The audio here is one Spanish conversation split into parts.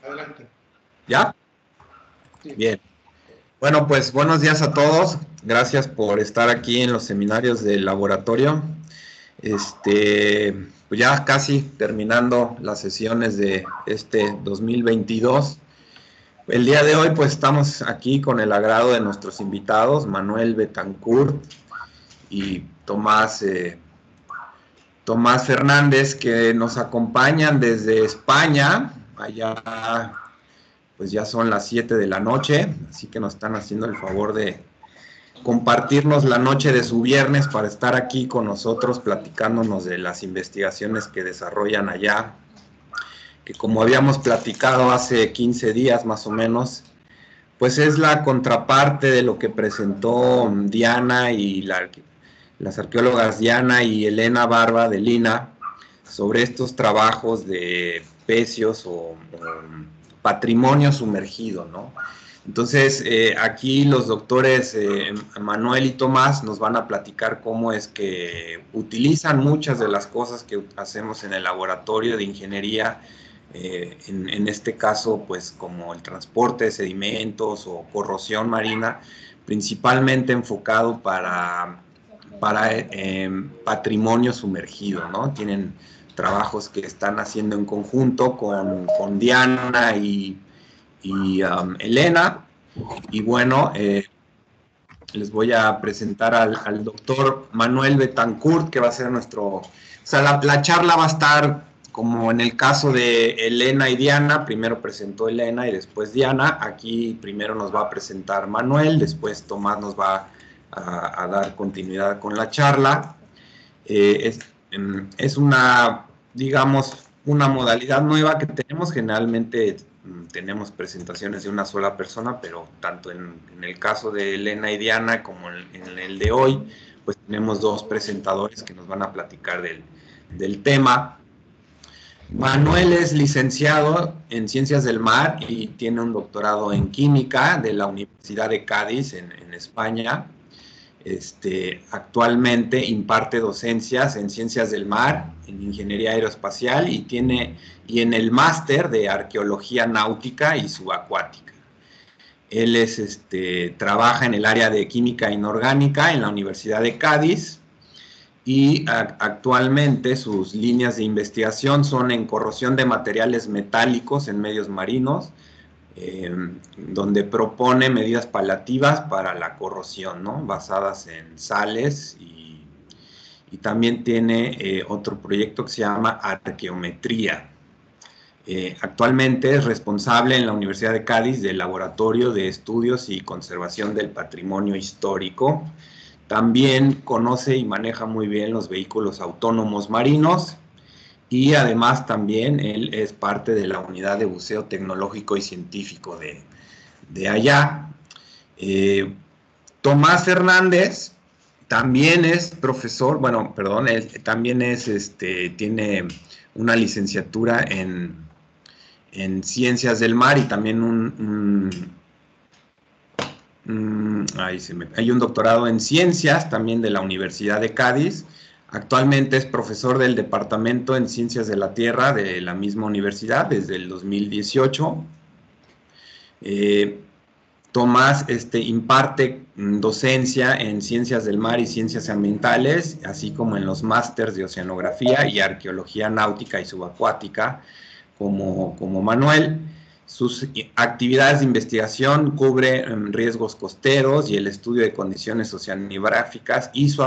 Adelante. ¿Ya? Sí. Bien. Bueno, pues buenos días a todos. Gracias por estar aquí en los seminarios del laboratorio. Pues ya casi terminando las sesiones de este 2022. El día de hoy pues estamos aquí con el agrado de nuestros invitados, Manuel Betancourt y Tomás Fernández, que nos acompañan desde España. Allá pues ya son las 7 de la noche, así que nos están haciendo el favor de compartirnos la noche de su viernes para estar aquí con nosotros platicándonos de las investigaciones que desarrollan allá, que como habíamos platicado hace 15 días más o menos, pues es la contraparte de lo que presentó Diana y las arqueólogas Diana y Elena Barba de Lina sobre estos trabajos de pecios o patrimonio sumergido, ¿no? Entonces, aquí los doctores Manuel y Tomás nos van a platicar cómo es que utilizan muchas de las cosas que hacemos en el laboratorio de ingeniería, en este caso, pues como el transporte de sedimentos o corrosión marina, principalmente enfocado para patrimonio sumergido, ¿no? Tienen trabajos que están haciendo en conjunto con Diana y Elena. Y bueno, les voy a presentar al doctor Manuel Betancourt, que va a ser nuestro... O sea, la charla va a estar como en el caso de Elena y Diana. Primero presentó Elena y después Diana. Aquí primero nos va a presentar Manuel, después Tomás nos va a dar continuidad con la charla. Es una, digamos, una modalidad nueva que tenemos. Generalmente tenemos presentaciones de una sola persona, pero tanto en el caso de Elena y Diana como en el de hoy, pues tenemos dos presentadores que nos van a platicar del tema. Manuel es licenciado en Ciencias del Mar y tiene un doctorado en Química de la Universidad de Cádiz en España. Actualmente imparte docencias en Ciencias del Mar, en Ingeniería Aeroespacial y en el máster de Arqueología Náutica y Subacuática. Él trabaja en el área de Química Inorgánica en la Universidad de Cádiz y actualmente sus líneas de investigación son en corrosión de materiales metálicos en medios marinos, donde propone medidas paliativas para la corrosión, ¿no? Basadas en sales y también tiene otro proyecto que se llama Arqueometría. Actualmente es responsable en la Universidad de Cádiz del Laboratorio de Estudios y Conservación del Patrimonio Histórico. También conoce y maneja muy bien los vehículos autónomos marinos y además también él es parte de la unidad de buceo tecnológico y científico de allá. Tomás Fernández también es profesor, bueno, perdón, él también tiene una licenciatura en Ciencias del Mar y también hay un doctorado en Ciencias también de la Universidad de Cádiz. Actualmente es profesor del Departamento en Ciencias de la Tierra de la misma universidad desde el 2018. Tomás imparte docencia en Ciencias del Mar y Ciencias Ambientales, así como en los másters de Oceanografía y Arqueología Náutica y Subacuática, como Manuel. Sus actividades de investigación cubren riesgos costeros y el estudio de condiciones oceanográficas y su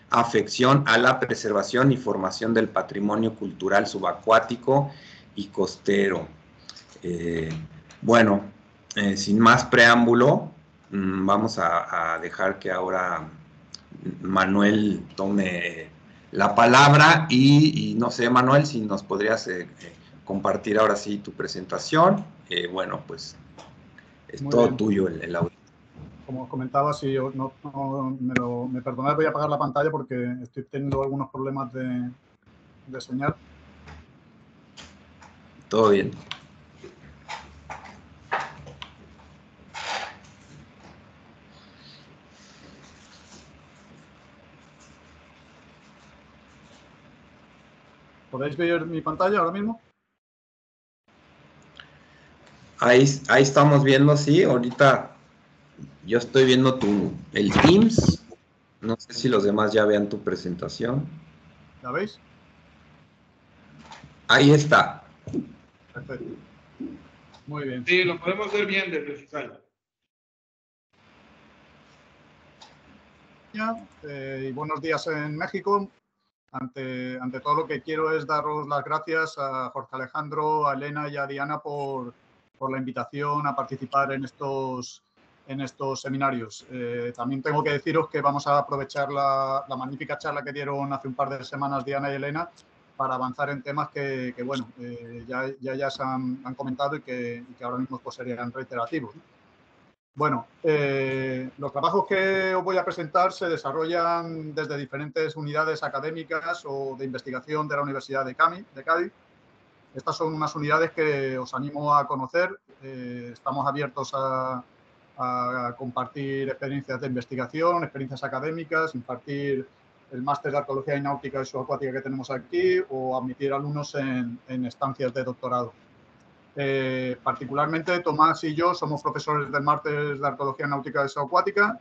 afección a la preservación y formación del patrimonio cultural subacuático y costero. Bueno, sin más preámbulo, vamos a dejar que ahora Manuel tome la palabra y no sé, Manuel, si nos podrías compartir ahora sí tu presentación. Bueno, pues es Muy todo bien. tuyo el audio. Como os comentaba, si me perdonad, voy a apagar la pantalla porque estoy teniendo algunos problemas de señal. Todo bien. ¿Podéis ver mi pantalla ahora mismo? Ahí estamos viendo, sí, ahorita yo estoy viendo el Teams. No sé si los demás ya vean tu presentación. ¿La veis? Ahí está. Perfecto. Muy bien. Sí, lo podemos ver bien desde su sala. Y buenos días en México. Ante todo, lo que quiero es daros las gracias a Jorge Alejandro, a Elena y a Diana por la invitación a participar en estos seminarios. También tengo que deciros que vamos a aprovechar la magnífica charla que dieron hace un par de semanas Diana y Elena para avanzar en temas que bueno, ya se han comentado y que ahora mismo pues, serían reiterativos. Bueno, los trabajos que os voy a presentar se desarrollan desde diferentes unidades académicas o de investigación de la Universidad de Cádiz. Estas son unas unidades que os animo a conocer. Estamos abiertos a compartir experiencias de investigación, experiencias académicas, impartir el máster de Arqueología y Náutica y Subacuática que tenemos aquí o admitir alumnos en estancias de doctorado. Particularmente, Tomás y yo somos profesores del máster de Arqueología Náutica y Subacuática.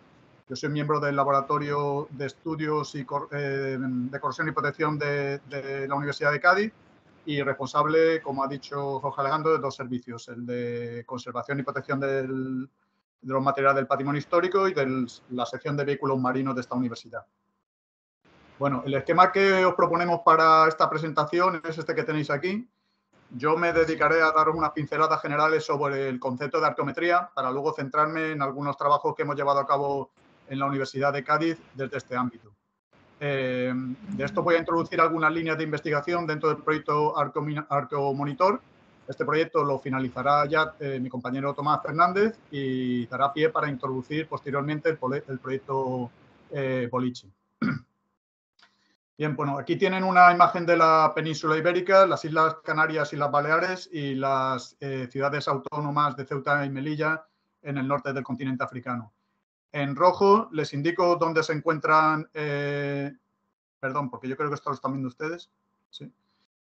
Yo soy miembro del Laboratorio de Estudios de Corrosión y Protección de la Universidad de Cádiz y responsable, como ha dicho Jorge Alejandro, de dos servicios, el de conservación y protección de los materiales del patrimonio histórico y de la sección de vehículos marinos de esta universidad. Bueno, el esquema que os proponemos para esta presentación es este que tenéis aquí. Yo me dedicaré a daros unas pinceladas generales sobre el concepto de arqueometría para luego centrarme en algunos trabajos que hemos llevado a cabo en la Universidad de Cádiz desde este ámbito. De esto voy a introducir algunas líneas de investigación dentro del proyecto Arqueomonitor. Este proyecto lo finalizará ya mi compañero Tomás Fernández y dará pie para introducir posteriormente el proyecto Polichi. Bien, bueno, aquí tienen una imagen de la península ibérica, las Islas Canarias y las Baleares y las ciudades autónomas de Ceuta y Melilla en el norte del continente africano. En rojo les indico dónde se encuentran, perdón, porque yo creo que esto lo están viendo ustedes, sí,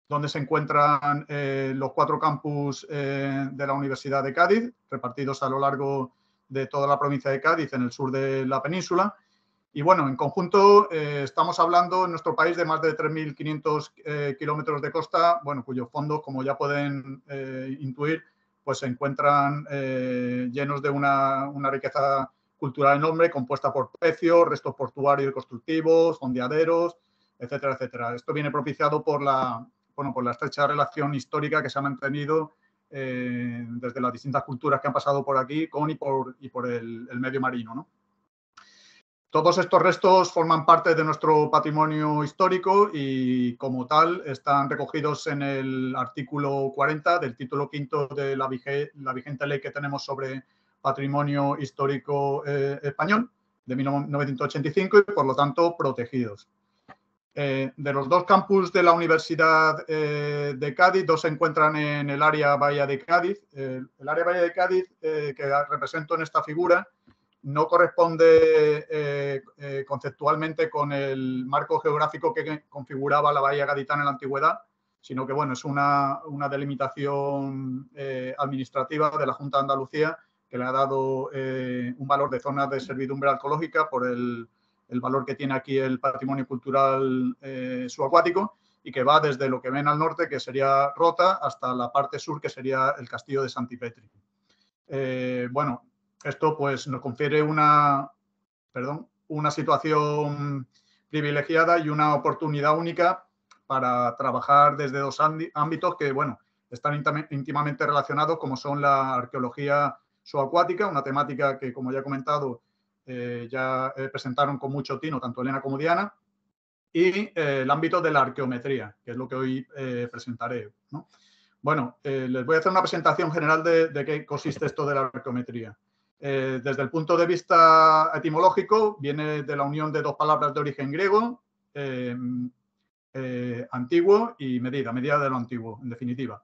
dónde se encuentran los 4 campus de la Universidad de Cádiz, repartidos a lo largo de toda la provincia de Cádiz en el sur de la península. Y bueno, en conjunto estamos hablando en nuestro país de más de 3.500 kilómetros de costa, bueno, cuyos fondos, como ya pueden intuir, pues se encuentran llenos de una riqueza cultural enorme, compuesta por pecios, restos portuarios y constructivos, fondeaderos, etcétera, etcétera. Esto viene propiciado por la estrecha relación histórica que se ha mantenido desde las distintas culturas que han pasado por aquí con y por el medio marino, ¿no? Todos estos restos forman parte de nuestro patrimonio histórico y, como tal, están recogidos en el artículo 40 del título quinto de la vigente ley que tenemos sobre patrimonio histórico español de 1985 y, por lo tanto, protegidos. De los 2 campus de la Universidad de Cádiz, 2 se encuentran en el área Bahía de Cádiz. El área Bahía de Cádiz que represento en esta figura no corresponde conceptualmente con el marco geográfico que configuraba la bahía gaditana en la antigüedad, sino que bueno, es una delimitación administrativa de la Junta de Andalucía que le ha dado un valor de zona de servidumbre arqueológica por el valor que tiene aquí el patrimonio cultural subacuático y que va desde lo que ven al norte, que sería Rota, hasta la parte sur, que sería el castillo de Santipetri. Bueno, esto pues nos confiere una situación privilegiada y una oportunidad única para trabajar desde 2 ámbitos que, bueno, están íntimamente relacionados, como son la arqueología subacuática, una temática que, como ya he comentado, ya presentaron con mucho tino tanto Elena como Diana, y el ámbito de la arqueometría, que es lo que hoy presentaré, ¿no? Bueno, les voy a hacer una presentación general de qué consiste esto de la arqueometría. Desde el punto de vista etimológico, viene de la unión de 2 palabras de origen griego, antiguo y medida de lo antiguo, en definitiva.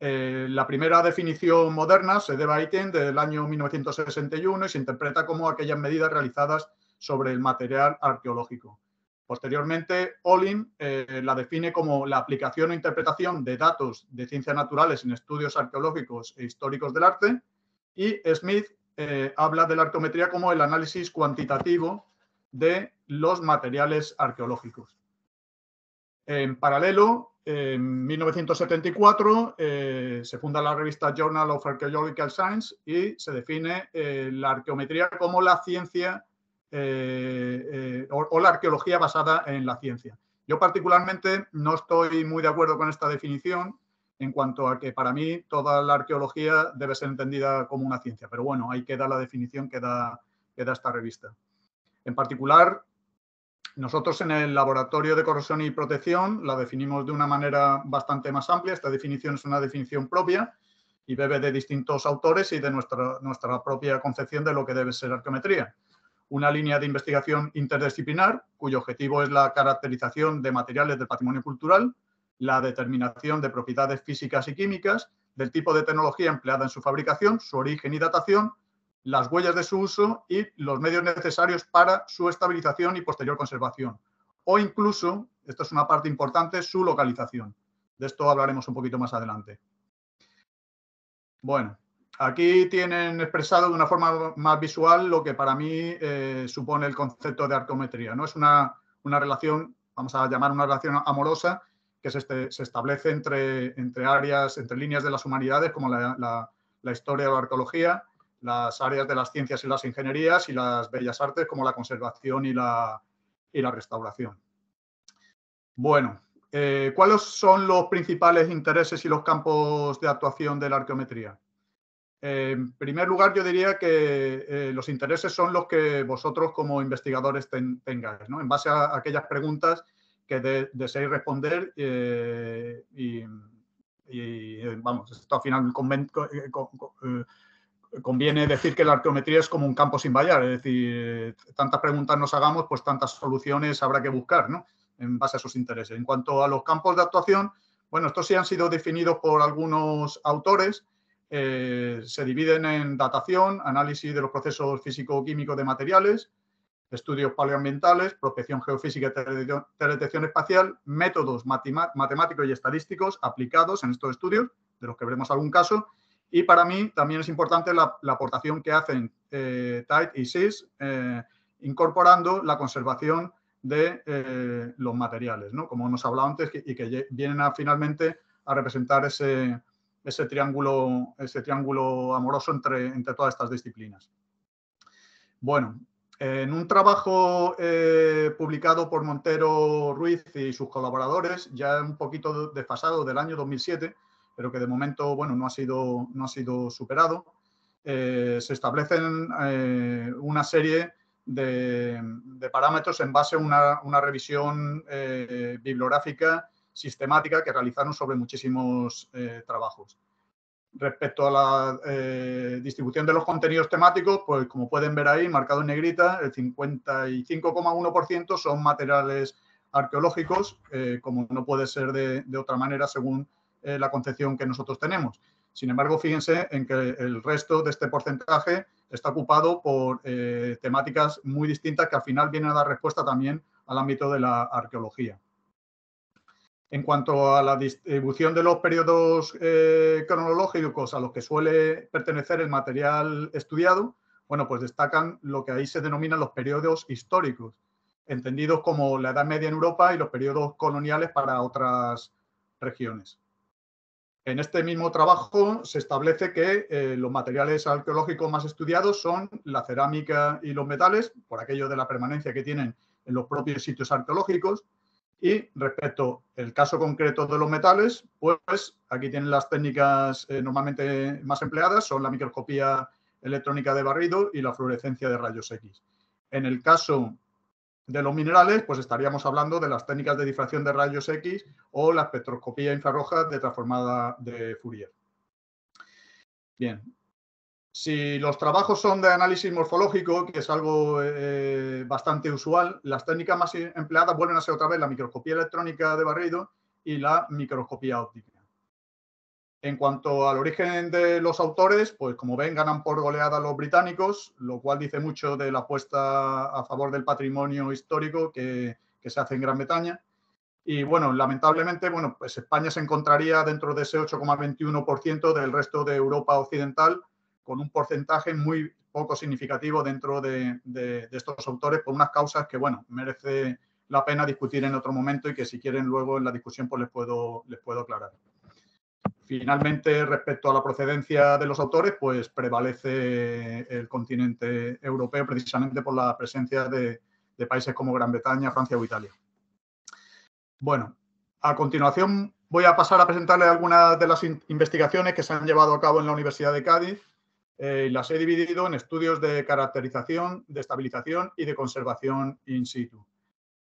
La primera definición moderna se debe a Iten del año 1961 y se interpreta como aquellas medidas realizadas sobre el material arqueológico. Posteriormente, Olin la define como la aplicación o interpretación de datos de ciencias naturales en estudios arqueológicos e históricos del arte, y Smith habla de la arqueometría como el análisis cuantitativo de los materiales arqueológicos. En paralelo, en 1974 se funda la revista Journal of Archaeological Science y se define la arqueometría como la ciencia o la arqueología basada en la ciencia. Yo particularmente no estoy muy de acuerdo con esta definición en cuanto a que para mí toda la arqueología debe ser entendida como una ciencia, pero bueno, ahí queda la definición que da esta revista. En particular, nosotros en el Laboratorio de Corrosión y Protección la definimos de una manera bastante más amplia. Esta definición es una definición propia y bebe de distintos autores y de nuestra propia concepción de lo que debe ser arqueometría. Una línea de investigación interdisciplinar cuyo objetivo es la caracterización de materiales del patrimonio cultural, la determinación de propiedades físicas y químicas, del tipo de tecnología empleada en su fabricación, su origen y datación, las huellas de su uso y los medios necesarios para su estabilización y posterior conservación. O incluso, esto es una parte importante, su localización. De esto hablaremos un poquito más adelante. Bueno, aquí tienen expresado de una forma más visual lo que para mí supone el concepto de arqueometría, ¿no? Es una relación, vamos a llamar una relación amorosa, que se establece entre líneas de las humanidades, como la historia o la arqueología, las áreas de las ciencias y las ingenierías y las bellas artes, como la conservación y la restauración. Bueno, ¿cuáles son los principales intereses y los campos de actuación de la arqueometría? En primer lugar, yo diría que los intereses son los que vosotros como investigadores tengáis, ¿no? En base a aquellas preguntas que deseéis responder vamos, esto al final conviene decir que la arqueometría es como un campo sin vallar, es decir, tantas preguntas nos hagamos, pues tantas soluciones habrá que buscar, ¿no? En base a sus intereses. En cuanto a los campos de actuación, bueno, estos sí han sido definidos por algunos autores. Se dividen en datación, análisis de los procesos físico-químicos de materiales, estudios paleoambientales, prospección geofísica y teledetección espacial, métodos matemáticos y estadísticos aplicados en estos estudios, de los que veremos algún caso. Y para mí también es importante la aportación que hacen Tite y SIS, incorporando la conservación de los materiales, ¿no? Como hemos hablado antes, y que vienen finalmente a representar ese triángulo amoroso entre todas estas disciplinas. Bueno, en un trabajo publicado por Montero Ruiz y sus colaboradores, ya un poquito desfasado, del año 2007, pero que de momento, bueno, no ha sido superado, se establecen una serie de parámetros en base a una revisión bibliográfica sistemática que realizaron sobre muchísimos trabajos. Respecto a la distribución de los contenidos temáticos, pues como pueden ver ahí, marcado en negrita, el 55,1% son materiales arqueológicos, como no puede ser de otra manera según la concepción que nosotros tenemos. Sin embargo, fíjense en que el resto de este porcentaje está ocupado por temáticas muy distintas que al final vienen a dar respuesta también al ámbito de la arqueología. En cuanto a la distribución de los periodos cronológicos a los que suele pertenecer el material estudiado, bueno, pues destacan lo que ahí se denominan los periodos históricos, entendidos como la Edad Media en Europa y los periodos coloniales para otras regiones. En este mismo trabajo se establece que los materiales arqueológicos más estudiados son la cerámica y los metales, por aquello de la permanencia que tienen en los propios sitios arqueológicos. Y respecto al caso concreto de los metales, pues aquí tienen las técnicas normalmente más empleadas, son la microscopía electrónica de barrido y la fluorescencia de rayos X. En el caso de los minerales, pues estaríamos hablando de las técnicas de difracción de rayos X o la espectroscopía infrarroja de transformada de Fourier. Bien. Si los trabajos son de análisis morfológico, que es algo bastante usual, las técnicas más empleadas vuelven a ser otra vez la microscopía electrónica de barrido y la microscopía óptica. En cuanto al origen de los autores, pues como ven, ganan por goleada los británicos, lo cual dice mucho de la apuesta a favor del patrimonio histórico que que se hace en Gran Bretaña. Y bueno, lamentablemente, bueno, pues España se encontraría dentro de ese 8,21% del resto de Europa occidental, con un porcentaje muy poco significativo dentro de estos autores, por unas causas que, bueno, merece la pena discutir en otro momento y que si quieren luego en la discusión pues les puedo aclarar. Finalmente, respecto a la procedencia de los autores, pues prevalece el continente europeo precisamente por la presencia de países como Gran Bretaña, Francia o Italia. Bueno, a continuación voy a pasar a presentarles algunas de las investigaciones que se han llevado a cabo en la Universidad de Cádiz. Las he dividido en estudios de caracterización, de estabilización y de conservación in situ.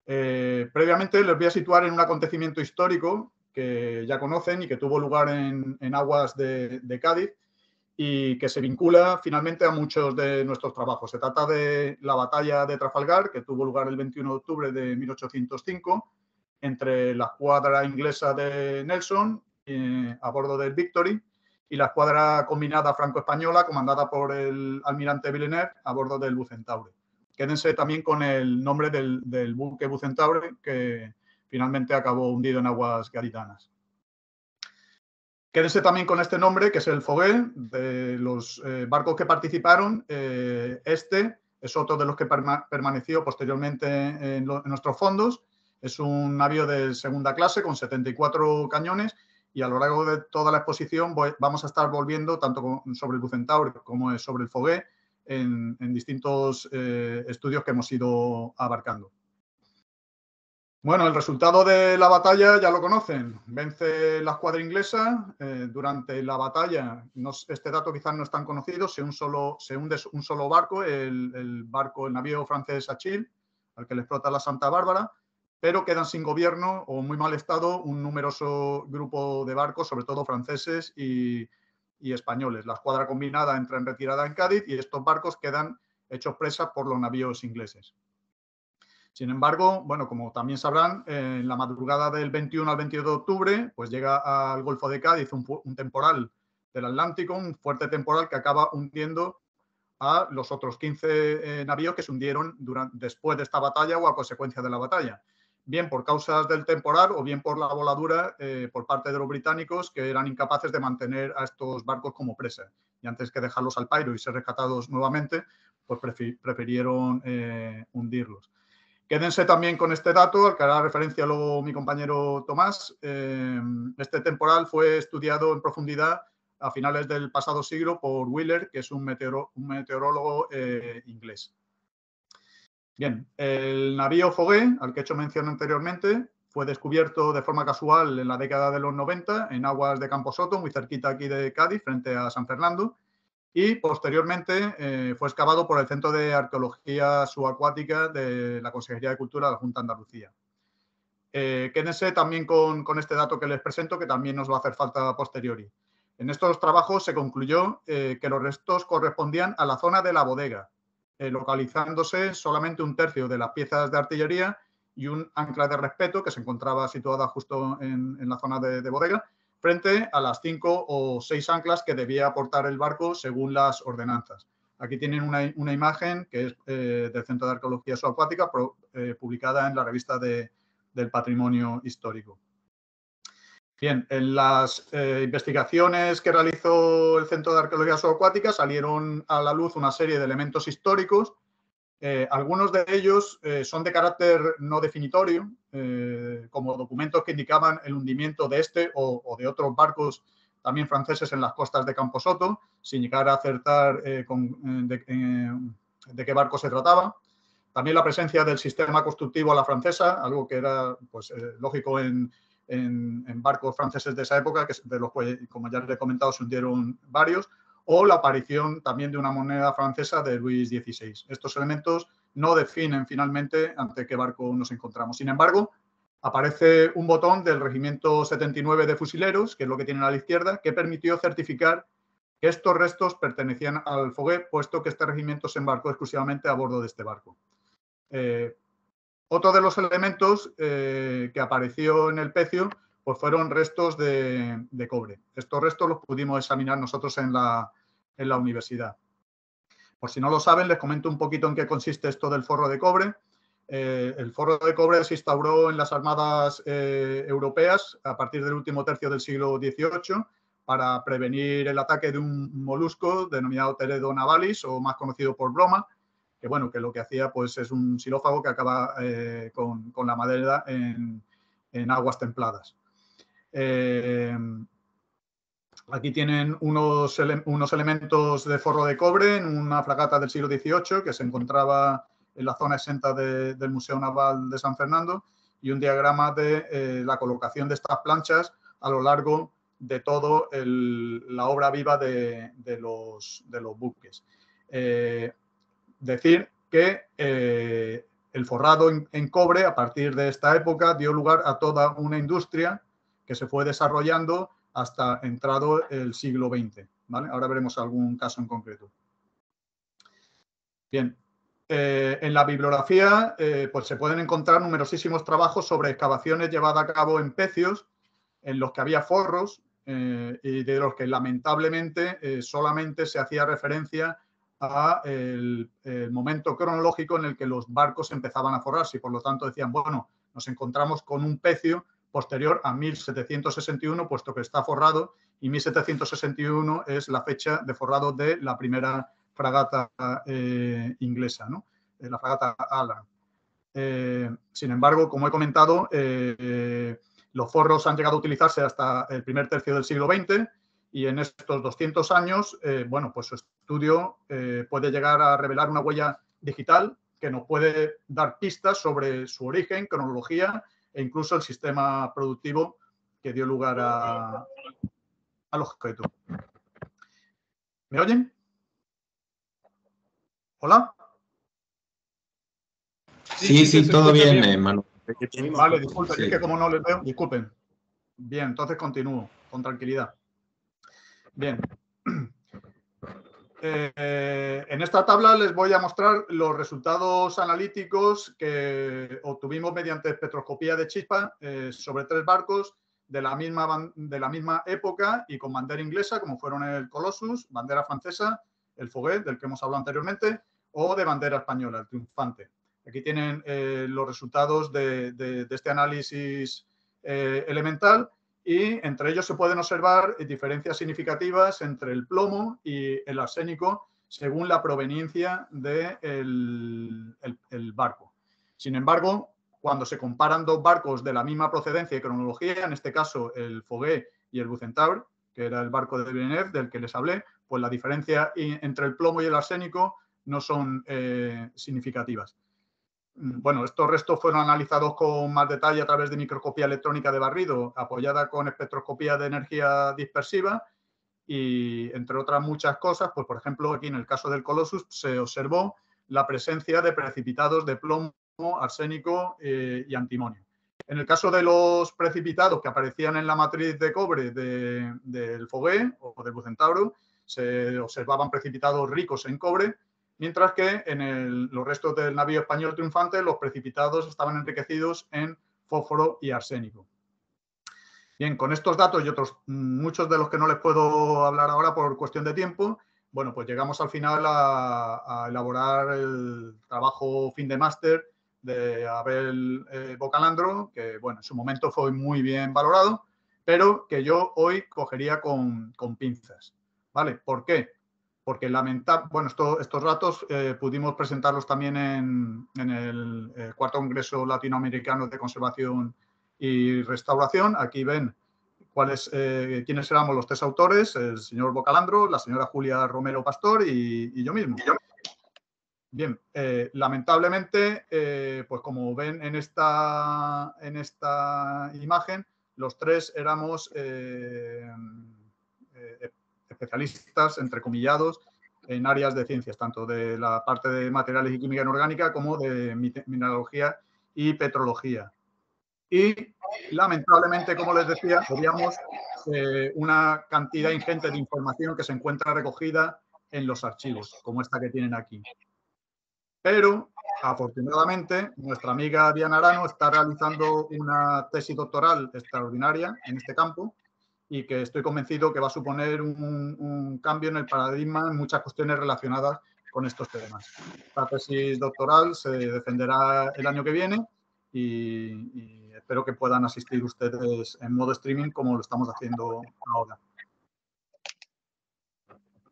Previamente les voy a situar en un acontecimiento histórico que ya conocen y que tuvo lugar en aguas de Cádiz y que se vincula finalmente a muchos de nuestros trabajos. Se trata de la batalla de Trafalgar, que tuvo lugar el 21 de octubre de 1805 entre la escuadra inglesa de Nelson a bordo del Victory y la escuadra combinada franco-española comandada por el almirante Villeneuve a bordo del Bucentaure. Quédense también con el nombre del buque Bucentaure, que finalmente acabó hundido en aguas gaditanas. Quédense también con este nombre, que es el Fogué, de los barcos que participaron. Este es otro de los que permaneció posteriormente en nuestros fondos. Es un navío de segunda clase con 74 cañones y a lo largo de toda la exposición vamos a estar volviendo tanto sobre el Bucentaure como sobre el Fogué en distintos estudios que hemos ido abarcando. Bueno, el resultado de la batalla ya lo conocen. Vence la escuadra inglesa. Durante la batalla, este dato quizás no es tan conocido, se hunde un solo barco, el navío francés Achille, al que le explota la Santa Bárbara, pero quedan sin gobierno o en muy mal estado un numeroso grupo de barcos, sobre todo franceses y españoles. La escuadra combinada entra en retirada en Cádiz y estos barcos quedan hechos presas por los navíos ingleses. Sin embargo, bueno, como también sabrán, en la madrugada del 21 al 22 de octubre, pues llega al Golfo de Cádiz un temporal del Atlántico, un fuerte temporal que acaba hundiendo a los otros 15 navíos que se hundieron después de esta batalla o a consecuencia de la batalla. Bien por causas del temporal o bien por la voladura por parte de los británicos, que eran incapaces de mantener a estos barcos como presa. Y antes que dejarlos al pairo y ser rescatados nuevamente, pues prefirieron hundirlos. Quédense también con este dato, al que hará referencia luego mi compañero Tomás. Este temporal fue estudiado en profundidad a finales del pasado siglo por Wheeler, que es un meteorólogo inglés. Bien, el navío Fogué, al que he hecho mención anteriormente, fue descubierto de forma casual en la década de los 90 en aguas de Camposoto, muy cerquita aquí de Cádiz, frente a San Fernando, y posteriormente fue excavado por el Centro de Arqueología Subacuática de la Consejería de Cultura de la Junta de Andalucía. Quédense también con este dato que les presento, que también nos va a hacer falta a posteriori. En estos trabajos se concluyó que los restos correspondían a la zona de la bodega, localizándose solamente un tercio de las piezas de artillería y un ancla de respeto que se encontraba situada justo en la zona de bodega, frente a las 5 o 6 anclas que debía aportar el barco según las ordenanzas. Aquí tienen una imagen que es del Centro de Arqueología Subacuática, publicada en la revista del Patrimonio Histórico. Bien, en las investigaciones que realizó el Centro de Arqueología Subacuática salieron a la luz una serie de elementos históricos. Algunos de ellos son de carácter no definitorio, como documentos que indicaban el hundimiento de este o de otros barcos también franceses en las costas de Camposoto, sin llegar a acertar de qué barco se trataba. También la presencia del sistema constructivo a la francesa, algo que era pues, lógico en barcos franceses de esa época, de los que, como ya les he comentado, se hundieron varios, o la aparición también de una moneda francesa de Luis XVI. Estos elementos no definen finalmente ante qué barco nos encontramos. Sin embargo, aparece un botón del Regimiento 79 de Fusileros, que es lo que tienen a la izquierda, que permitió certificar que estos restos pertenecían al Fogué, puesto que este regimiento se embarcó exclusivamente a bordo de este barco. Otro de los elementos que apareció en el pecio pues fueron restos de cobre. Estos restos los pudimos examinar nosotros en la universidad. Por si no lo saben, les comento un poquito en qué consiste esto del forro de cobre. El forro de cobre se instauró en las armadas europeas a partir del último tercio del siglo XVIII para prevenir el ataque de un molusco denominado Teredo navalis, o más conocido por broma, que, bueno, que lo que hacía pues, es un xilófago que acaba con la madera en aguas templadas. Aquí tienen unos elementos de forro de cobre en una fragata del siglo XVIII que se encontraba en la zona exenta del Museo Naval de San Fernando, y un diagrama de la colocación de estas planchas a lo largo de toda la obra viva de los buques. Decir que el forrado en cobre, a partir de esta época, dio lugar a toda una industria que se fue desarrollando hasta entrado el siglo XX, ¿vale? Ahora veremos algún caso en concreto. Bien, en la bibliografía pues se pueden encontrar numerosísimos trabajos sobre excavaciones llevadas a cabo en pecios en los que había forros y de los que lamentablemente solamente se hacía referencia a el momento cronológico en el que los barcos empezaban a forrarse, y por lo tanto decían, bueno, nos encontramos con un pecio posterior a 1761, puesto que está forrado, y 1761 es la fecha de forrado de la primera fragata inglesa, ¿no? La fragata Alan. Sin embargo, como he comentado, los forros han llegado a utilizarse hasta el primer tercio del siglo XX, y en estos 200 años, bueno, pues su estudio puede llegar a revelar una huella digital que nos puede dar pistas sobre su origen, cronología e incluso el sistema productivo que dio lugar al objeto. ¿Me oyen? ¿Hola? Sí, todo bien, Manu. Vale, disculpen, sí. Es que como no les veo, disculpen. Bien, entonces continúo con tranquilidad. Bien. En esta tabla les voy a mostrar los resultados analíticos que obtuvimos mediante espectroscopía de chispa sobre 3 barcos de la misma época y con bandera inglesa, como fueron el Colossus, bandera francesa, el Foguet, del que hemos hablado anteriormente, o de bandera española, el Triunfante. Aquí tienen los resultados de este análisis elemental, y entre ellos se pueden observar diferencias significativas entre el plomo y el arsénico según la proveniencia del barco. Sin embargo, cuando se comparan 2 barcos de la misma procedencia y cronología, en este caso el Foguet y el Bucentaure, que era el barco de Villeneuve del que les hablé, pues la diferencia entre el plomo y el arsénico no son significativas. Bueno, estos restos fueron analizados con más detalle a través de microscopía electrónica de barrido apoyada con espectroscopía de energía dispersiva y, entre otras muchas cosas, pues por ejemplo, aquí en el caso del Colossus se observó la presencia de precipitados de plomo, arsénico y antimonio. En el caso de los precipitados que aparecían en la matriz de cobre del Foguet o del Bucentauro, se observaban precipitados ricos en cobre, mientras que en los restos del navío español Triunfante los precipitados estaban enriquecidos en fósforo y arsénico. Bien, con estos datos y otros muchos de los que no les puedo hablar ahora por cuestión de tiempo, bueno, pues llegamos al final a elaborar el trabajo fin de máster de Abel Bocalandro, que, bueno, en su momento fue muy bien valorado, pero que yo hoy cogería con pinzas, ¿vale? ¿Por qué? Porque bueno, estos datos pudimos presentarlos también en el 4º Congreso Latinoamericano de Conservación y Restauración. Aquí ven quiénes éramos los 3 autores, el señor Bocalandro, la señora Julia Romero Pastor y yo mismo. Bien, lamentablemente, pues como ven en esta imagen, los 3 éramos especialistas, entrecomillados, en áreas de ciencias, tanto de la parte de materiales y química inorgánica como de mineralogía y petrología. Y, lamentablemente, como les decía, teníamos una cantidad ingente de información que se encuentra recogida en los archivos, como esta que tienen aquí. Pero, afortunadamente, nuestra amiga Diana Arano está realizando una tesis doctoral extraordinaria en este campo, y que estoy convencido que va a suponer un cambio en el paradigma en muchas cuestiones relacionadas con estos temas. La tesis doctoral se defenderá el año que viene y espero que puedan asistir ustedes en modo streaming como lo estamos haciendo ahora.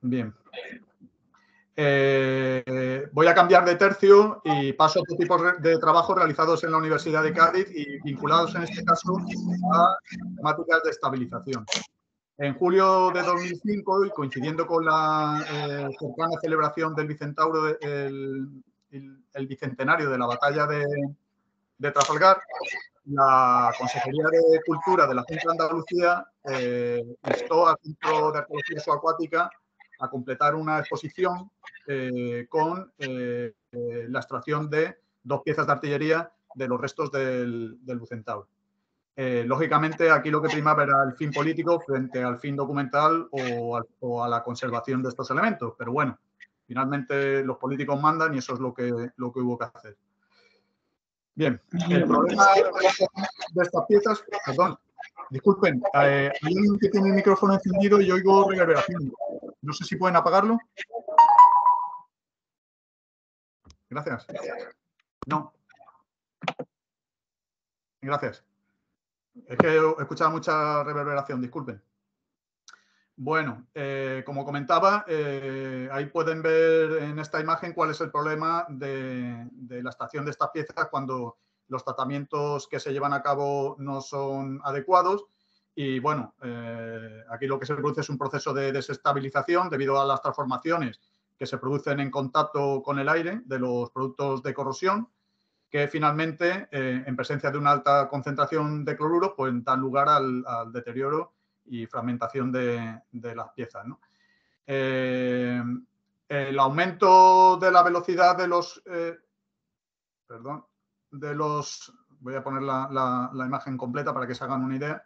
Bien. Voy a cambiar de tercio y paso a otro tipo de trabajos realizados en la Universidad de Cádiz y vinculados en este caso a temáticas de estabilización. En julio de 2005 y coincidiendo con la cercana celebración del Bicentauro, el bicentenario de la batalla de Trafalgar, la Consejería de Cultura de la Junta de Andalucía instó al Centro de Arqueología Subacuática a completar una exposición con la extracción de 2 piezas de artillería de los restos del Bucentauro. Lógicamente, aquí lo que primaba era el fin político frente al fin documental o a la conservación de estos elementos. Pero bueno, finalmente los políticos mandan y eso es lo que hubo que hacer. Bien, el problema de estas piezas, perdón, disculpen, hay alguien que tiene el micrófono encendido y oigo reverberación. No sé si pueden apagarlo. Gracias. No. Gracias. Es que he escuchado mucha reverberación, disculpen. Bueno, como comentaba, ahí pueden ver en esta imagen cuál es el problema de la extracción de estas piezas cuando los tratamientos que se llevan a cabo no son adecuados. Y bueno, aquí lo que se produce es un proceso de desestabilización debido a las transformaciones que se producen en contacto con el aire de los productos de corrosión, que finalmente, en presencia de una alta concentración de cloruro, pues dan lugar al deterioro y fragmentación de las piezas, ¿no? El aumento de la velocidad de los... voy a poner la imagen completa para que se hagan una idea.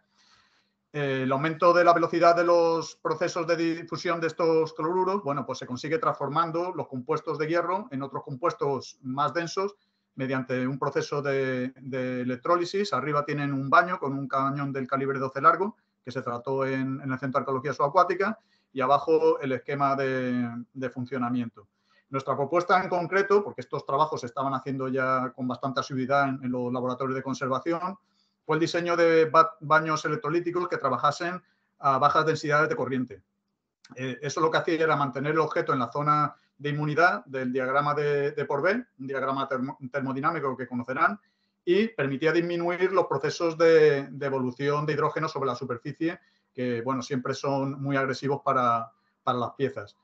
El aumento de la velocidad de los procesos de difusión de estos cloruros, bueno, pues se consigue transformando los compuestos de hierro en otros compuestos más densos mediante un proceso de electrólisis. Arriba tienen un baño con un cañón del calibre 12 largo, que se trató en el Centro de Arqueología Subacuática, y abajo el esquema de funcionamiento. Nuestra propuesta en concreto, porque estos trabajos se estaban haciendo ya con bastante asiduidad en los laboratorios de conservación, fue el diseño de baños electrolíticos que trabajasen a bajas densidades de corriente. Eso lo que hacía era mantener el objeto en la zona de inmunidad del diagrama de Porvé, un diagrama termodinámico que conocerán, y permitía disminuir los procesos de evolución de hidrógeno sobre la superficie, que bueno, siempre son muy agresivos para las piezas.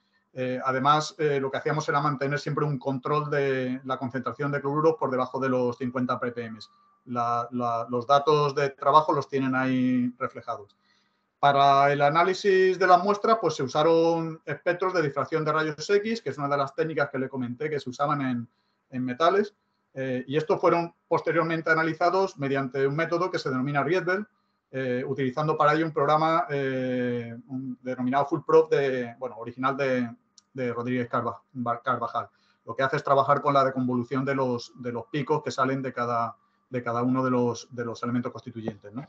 Además, lo que hacíamos era mantener siempre un control de la concentración de cloruros por debajo de los 50 ppm. Los datos de trabajo los tienen ahí reflejados. Para el análisis de las muestras, pues se usaron espectros de difracción de rayos X, que es una de las técnicas que le comenté que se usaban en metales, y estos fueron posteriormente analizados mediante un método que se denomina Rietveld, utilizando para ello un programa denominado FullProf, original de Rodríguez Carvajal. Lo que hace es trabajar con la deconvolución de los picos que salen de cada uno de los elementos constituyentes, ¿no?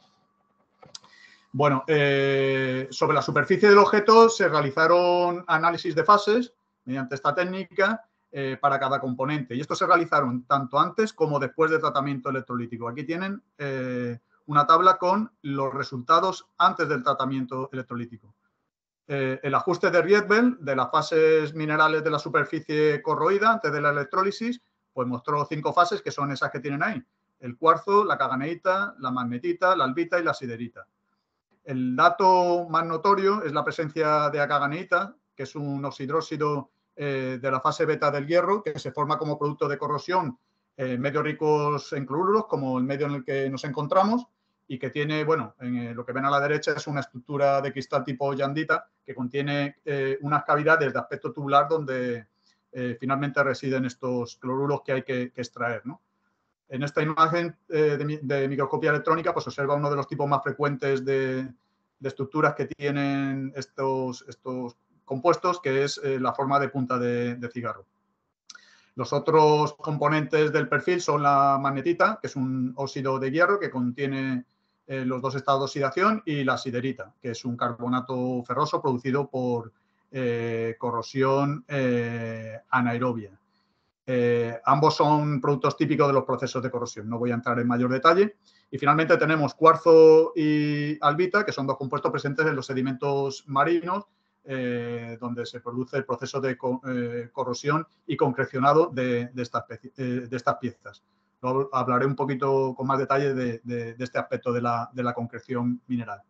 Bueno, sobre la superficie del objeto se realizaron análisis de fases mediante esta técnica para cada componente. Y estos se realizaron tanto antes como después del tratamiento electrolítico. Aquí tienen una tabla con los resultados antes del tratamiento electrolítico. El ajuste de Rietveld de las fases minerales de la superficie corroída antes de la electrólisis, pues mostró 5 fases que son esas que tienen ahí. El cuarzo, la caganeita, la magnetita, la albita y la siderita. El dato más notorio es la presencia de acaganeita, que es un oxidróxido de la fase beta del hierro, que se forma como producto de corrosión en medios ricos en cloruros, como el medio en el que nos encontramos, y que tiene, bueno, en lo que ven a la derecha es una estructura de cristal tipo yandita que contiene unas cavidades de aspecto tubular donde finalmente residen estos cloruros que hay que extraer, ¿no? En esta imagen de microscopía electrónica, pues observa uno de los tipos más frecuentes de estructuras que tienen estos compuestos, que es la forma de punta de cigarro. Los otros componentes del perfil son la magnetita, que es un óxido de hierro que contiene los 2 estados de oxidación, y la siderita, que es un carbonato ferroso producido por corrosión anaerobia. Ambos son productos típicos de los procesos de corrosión, no voy a entrar en mayor detalle. Y finalmente tenemos cuarzo y albita, que son dos compuestos presentes en los sedimentos marinos, donde se produce el proceso de corrosión y concrecionado de estas piezas. Luego hablaré un poquito con más detalle de este aspecto de la concreción mineral.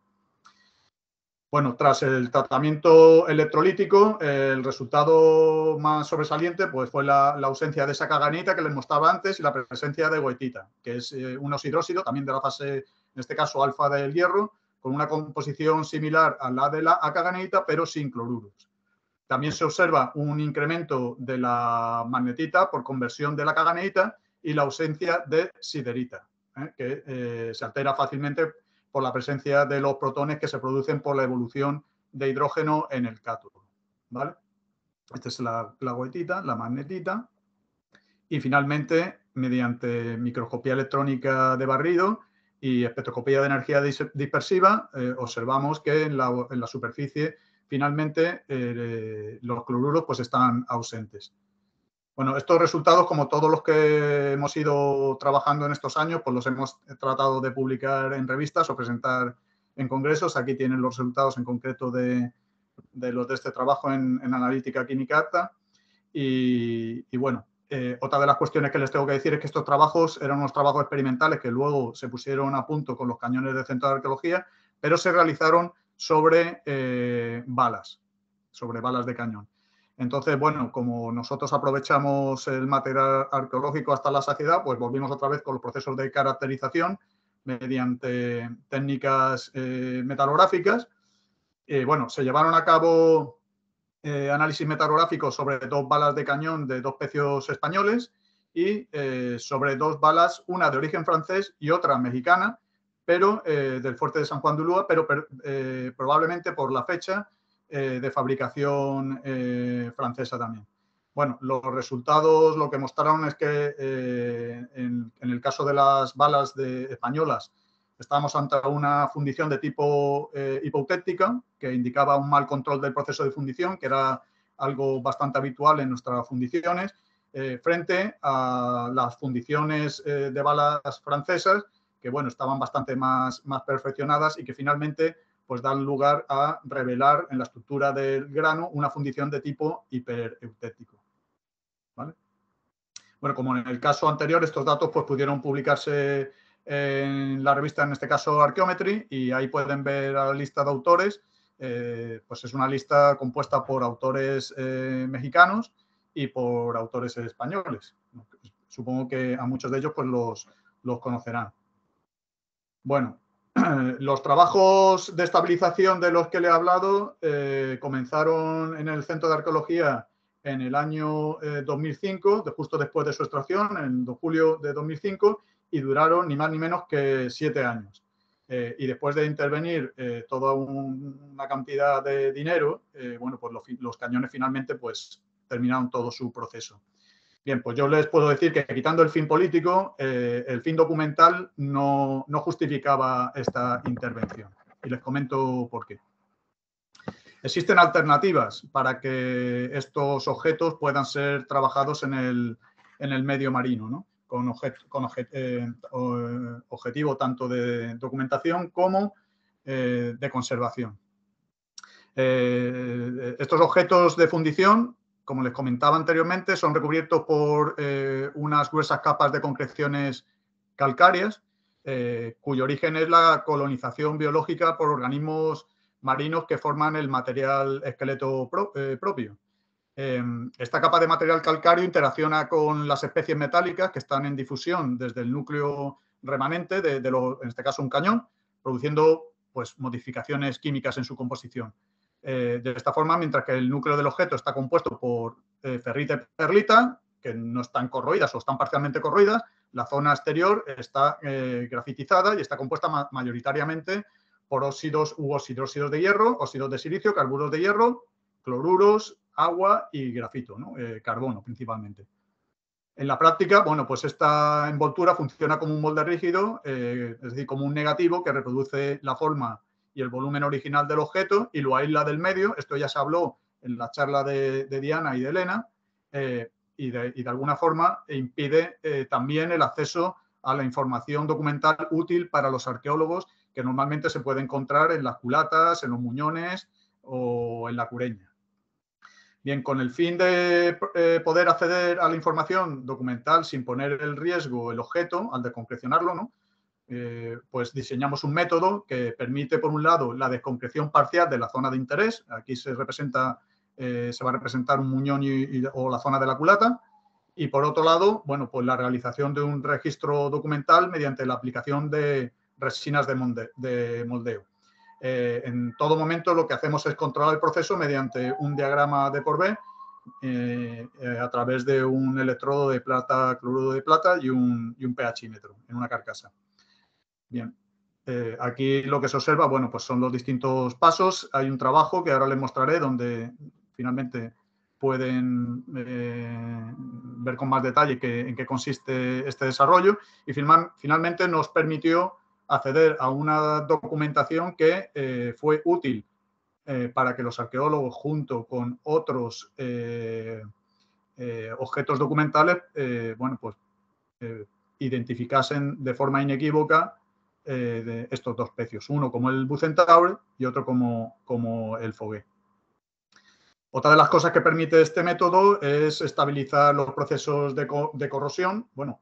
Bueno, tras el tratamiento electrolítico, el resultado más sobresaliente pues, fue la ausencia de esa caganita que les mostraba antes y la presencia de goethita, que es un oxidróxido, también de la fase, en este caso, alfa del hierro, con una composición similar a la de la acaganita, pero sin cloruros. También se observa un incremento de la magnetita por conversión de la caganita y la ausencia de siderita, que se altera fácilmente por la presencia de los protones que se producen por la evolución de hidrógeno en el cátodo, ¿vale? Esta es la goethita, la magnetita. Y finalmente, mediante microscopía electrónica de barrido y espectroscopía de energía dispersiva, observamos que en la superficie, finalmente, los cloruros pues, están ausentes. Bueno, estos resultados, como todos los que hemos ido trabajando en estos años, pues los hemos tratado de publicar en revistas o presentar en congresos. Aquí tienen los resultados en concreto de los de este trabajo en analítica química apta. Y bueno, otra de las cuestiones que les tengo que decir es que estos trabajos eran unos trabajos experimentales que luego se pusieron a punto con los cañones del Centro de Arqueología, pero se realizaron sobre balas de cañón. Entonces, bueno, como nosotros aprovechamos el material arqueológico hasta la saciedad, pues volvimos otra vez con los procesos de caracterización mediante técnicas metalográficas. Bueno, se llevaron a cabo análisis metalográficos sobre 2 balas de cañón de 2 pecios españoles y sobre 2 balas, una de origen francés y otra mexicana, pero del fuerte de San Juan de Ulúa, pero probablemente por la fecha de fabricación francesa también. Bueno, los resultados lo que mostraron es que en el caso de las balas españolas estábamos ante una fundición de tipo hipotética que indicaba un mal control del proceso de fundición, que era algo bastante habitual en nuestras fundiciones, frente a las fundiciones de balas francesas, que bueno, estaban bastante más perfeccionadas y que finalmente pues dan lugar a revelar en la estructura del grano una fundición de tipo hipereutético, ¿vale? Bueno, como en el caso anterior, estos datos pues, pudieron publicarse en la revista, en este caso Archaeometry, y ahí pueden ver la lista de autores. Pues es una lista compuesta por autores mexicanos y por autores españoles. Supongo que a muchos de ellos pues, los conocerán. Bueno, los trabajos de estabilización de los que le he hablado comenzaron en el Centro de Arqueología en el año 2005, justo después de su extracción, en julio de 2005, y duraron ni más ni menos que 7 años. Y después de intervenir toda una cantidad de dinero, bueno, pues los cañones finalmente pues, terminaron todo su proceso. Bien, pues yo les puedo decir que quitando el fin político, el fin documental no justificaba esta intervención. Y les comento por qué. Existen alternativas para que estos objetos puedan ser trabajados en el medio marino, ¿no? Con objetivo tanto de documentación como de conservación. Estos objetos de fundición, como les comentaba anteriormente, son recubiertos por unas gruesas capas de concreciones calcáreas, cuyo origen es la colonización biológica por organismos marinos que forman el material esqueleto propio. Esta capa de material calcáreo interacciona con las especies metálicas que están en difusión desde el núcleo remanente, en este caso un cañón, produciendo pues, modificaciones químicas en su composición. De esta forma, mientras que el núcleo del objeto está compuesto por ferrita y perlita, que no están corroídas o están parcialmente corroídas, la zona exterior está grafitizada y está compuesta mayoritariamente por óxidos u oxidróxidos de hierro, óxidos de silicio, carburos de hierro, cloruros, agua y grafito, ¿no? Carbono principalmente. En la práctica, bueno, pues esta envoltura funciona como un molde rígido, es decir, como un negativo que reproduce la forma y el volumen original del objeto y lo aísla del medio. Esto ya se habló la charla de Diana y de Elena, y de alguna forma impide también el acceso a la información documental útil para los arqueólogos que normalmente se puede encontrar en las culatas, en los muñones o en la cureña. Bien, con el fin de poder acceder a la información documental sin poner en riesgo el objeto al desconcrecionarlo, ¿no? Pues diseñamos un método que permite, por un lado, la desconcreción parcial de la zona de interés. Aquí se va a representar un muñón o la zona de la culata. Y, por otro lado, bueno, pues la realización de un registro documental mediante la aplicación de resinas de moldeo. En todo momento lo que hacemos es controlar el proceso mediante un diagrama D por B a través de un electrodo de plata, cloruro de plata y un pHímetro en una carcasa. Bien, aquí lo que se observa, bueno, pues son los distintos pasos. Hay un trabajo que ahora les mostraré donde finalmente pueden ver con más detalle en qué consiste este desarrollo y finalmente nos permitió acceder a una documentación que fue útil para que los arqueólogos, junto con otros objetos documentales, bueno, pues identificasen de forma inequívoca de estos dos pecios, uno como el Bucentaure y otro como el Fogué. Otra de las cosas que permite este método es estabilizar los procesos de corrosión, bueno,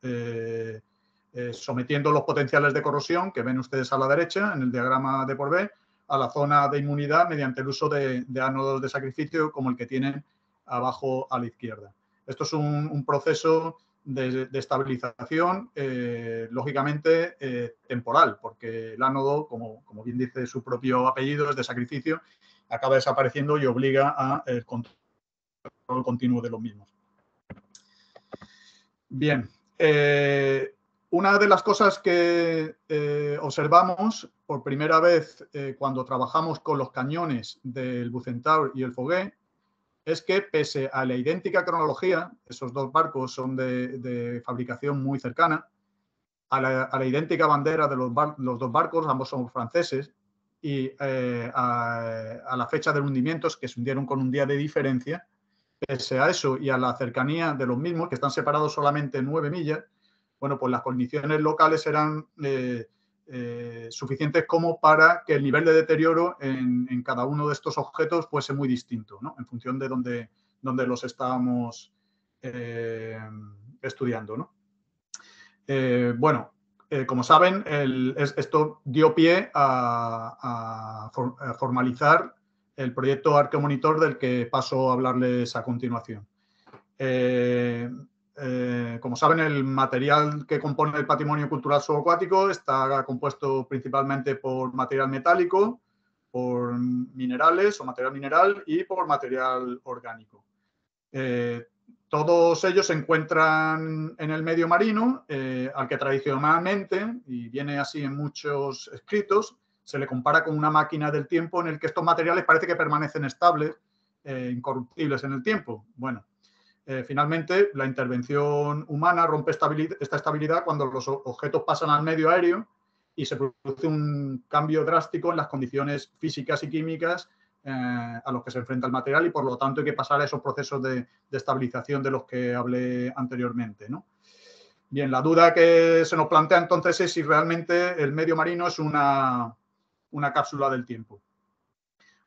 sometiendo los potenciales de corrosión que ven ustedes a la derecha en el diagrama D por B a la zona de inmunidad mediante el uso de ánodos de sacrificio como el que tienen abajo a la izquierda. Esto es un proceso de estabilización, lógicamente temporal, porque el ánodo, como bien dice su propio apellido, es de sacrificio, acaba desapareciendo y obliga a el control continuo de los mismos. Bien, una de las cosas que observamos por primera vez cuando trabajamos con los cañones del Bucentaure y el Fogué es que, pese a la idéntica cronología, esos dos barcos son de fabricación muy cercana, a la idéntica bandera de los dos barcos, ambos son franceses, y a la fecha del hundimiento, que se hundieron con un día de diferencia, pese a eso y a la cercanía de los mismos, que están separados solamente 9 millas, bueno, pues las condiciones locales eran suficientes como para que el nivel de deterioro en cada uno de estos objetos fuese muy distinto, ¿no? En función de dónde los estábamos estudiando, ¿no? Bueno, como saben, esto dio pie a formalizar el proyecto Arqueomonitor del que paso a hablarles a continuación. Como saben, el material que compone el patrimonio cultural subacuático está compuesto principalmente por material metálico, por minerales o material mineral y por material orgánico. Todos ellos se encuentran en el medio marino, al que tradicionalmente, y viene así en muchos escritos, se le compara con una máquina del tiempo en el que estos materiales parece que permanecen estables, incorruptibles en el tiempo. Bueno, finalmente la intervención humana rompe esta estabilidad cuando los objetos pasan al medio aéreo y se produce un cambio drástico en las condiciones físicas y químicas a los que se enfrenta el material y por lo tanto hay que pasar a esos procesos de estabilización de los que hablé anteriormente, ¿no? Bien, la duda que se nos plantea entonces es si realmente el medio marino es una cápsula del tiempo.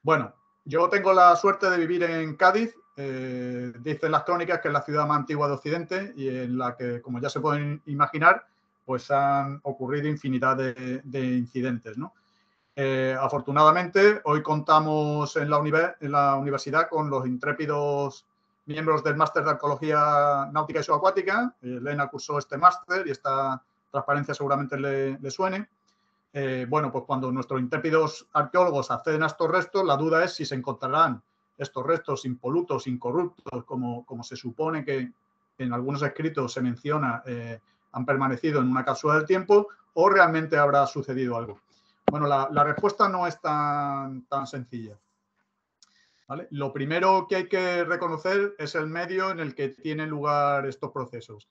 Bueno, yo tengo la suerte de vivir en Cádiz, dicen las crónicas que es la ciudad más antigua de Occidente y en la que, como ya se pueden imaginar, pues han ocurrido infinidad de incidentes, ¿no? Afortunadamente, hoy contamos en la universidad con los intrépidos miembros del máster de Arqueología Náutica y Subacuática. Elena cursó este máster y esta transparencia seguramente le suene. Bueno, pues cuando nuestros intrépidos arqueólogos acceden a estos restos, la duda es si se encontrarán estos restos impolutos, incorruptos, como se supone que en algunos escritos se menciona, han permanecido en una cápsula del tiempo, o realmente habrá sucedido algo. Bueno, la respuesta no es tan sencilla, ¿vale? Lo primero que hay que reconocer es el medio en el que tienen lugar estos procesos,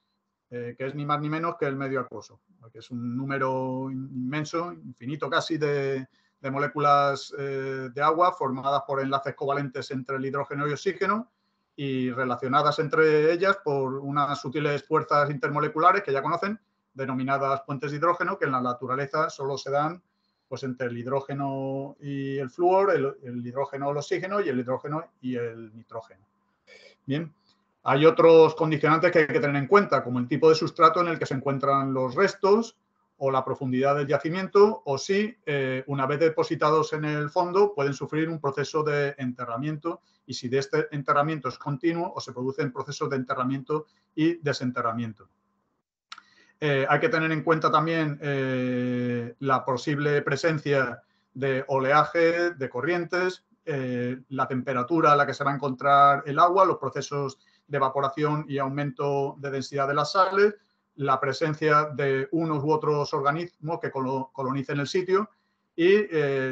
que es ni más ni menos que el medio acuoso, que es un número inmenso, infinito casi, de de moléculas de agua formadas por enlaces covalentes entre el hidrógeno y oxígeno y relacionadas entre ellas por unas sutiles fuerzas intermoleculares que ya conocen, denominadas puentes de hidrógeno, que en la naturaleza solo se dan pues, entre el hidrógeno y el flúor, el hidrógeno y el oxígeno y el hidrógeno y el nitrógeno. Bien, hay otros condicionantes que hay que tener en cuenta, como el tipo de sustrato en el que se encuentran los restos o la profundidad del yacimiento, o si, una vez depositados en el fondo, pueden sufrir un proceso de enterramiento y si de este enterramiento es continuo o se producen procesos de enterramiento y desenterramiento. Hay que tener en cuenta también la posible presencia de oleaje, de corrientes, la temperatura a la que se va a encontrar el agua, los procesos de evaporación y aumento de densidad de las sales, la presencia de unos u otros organismos que colonicen el sitio y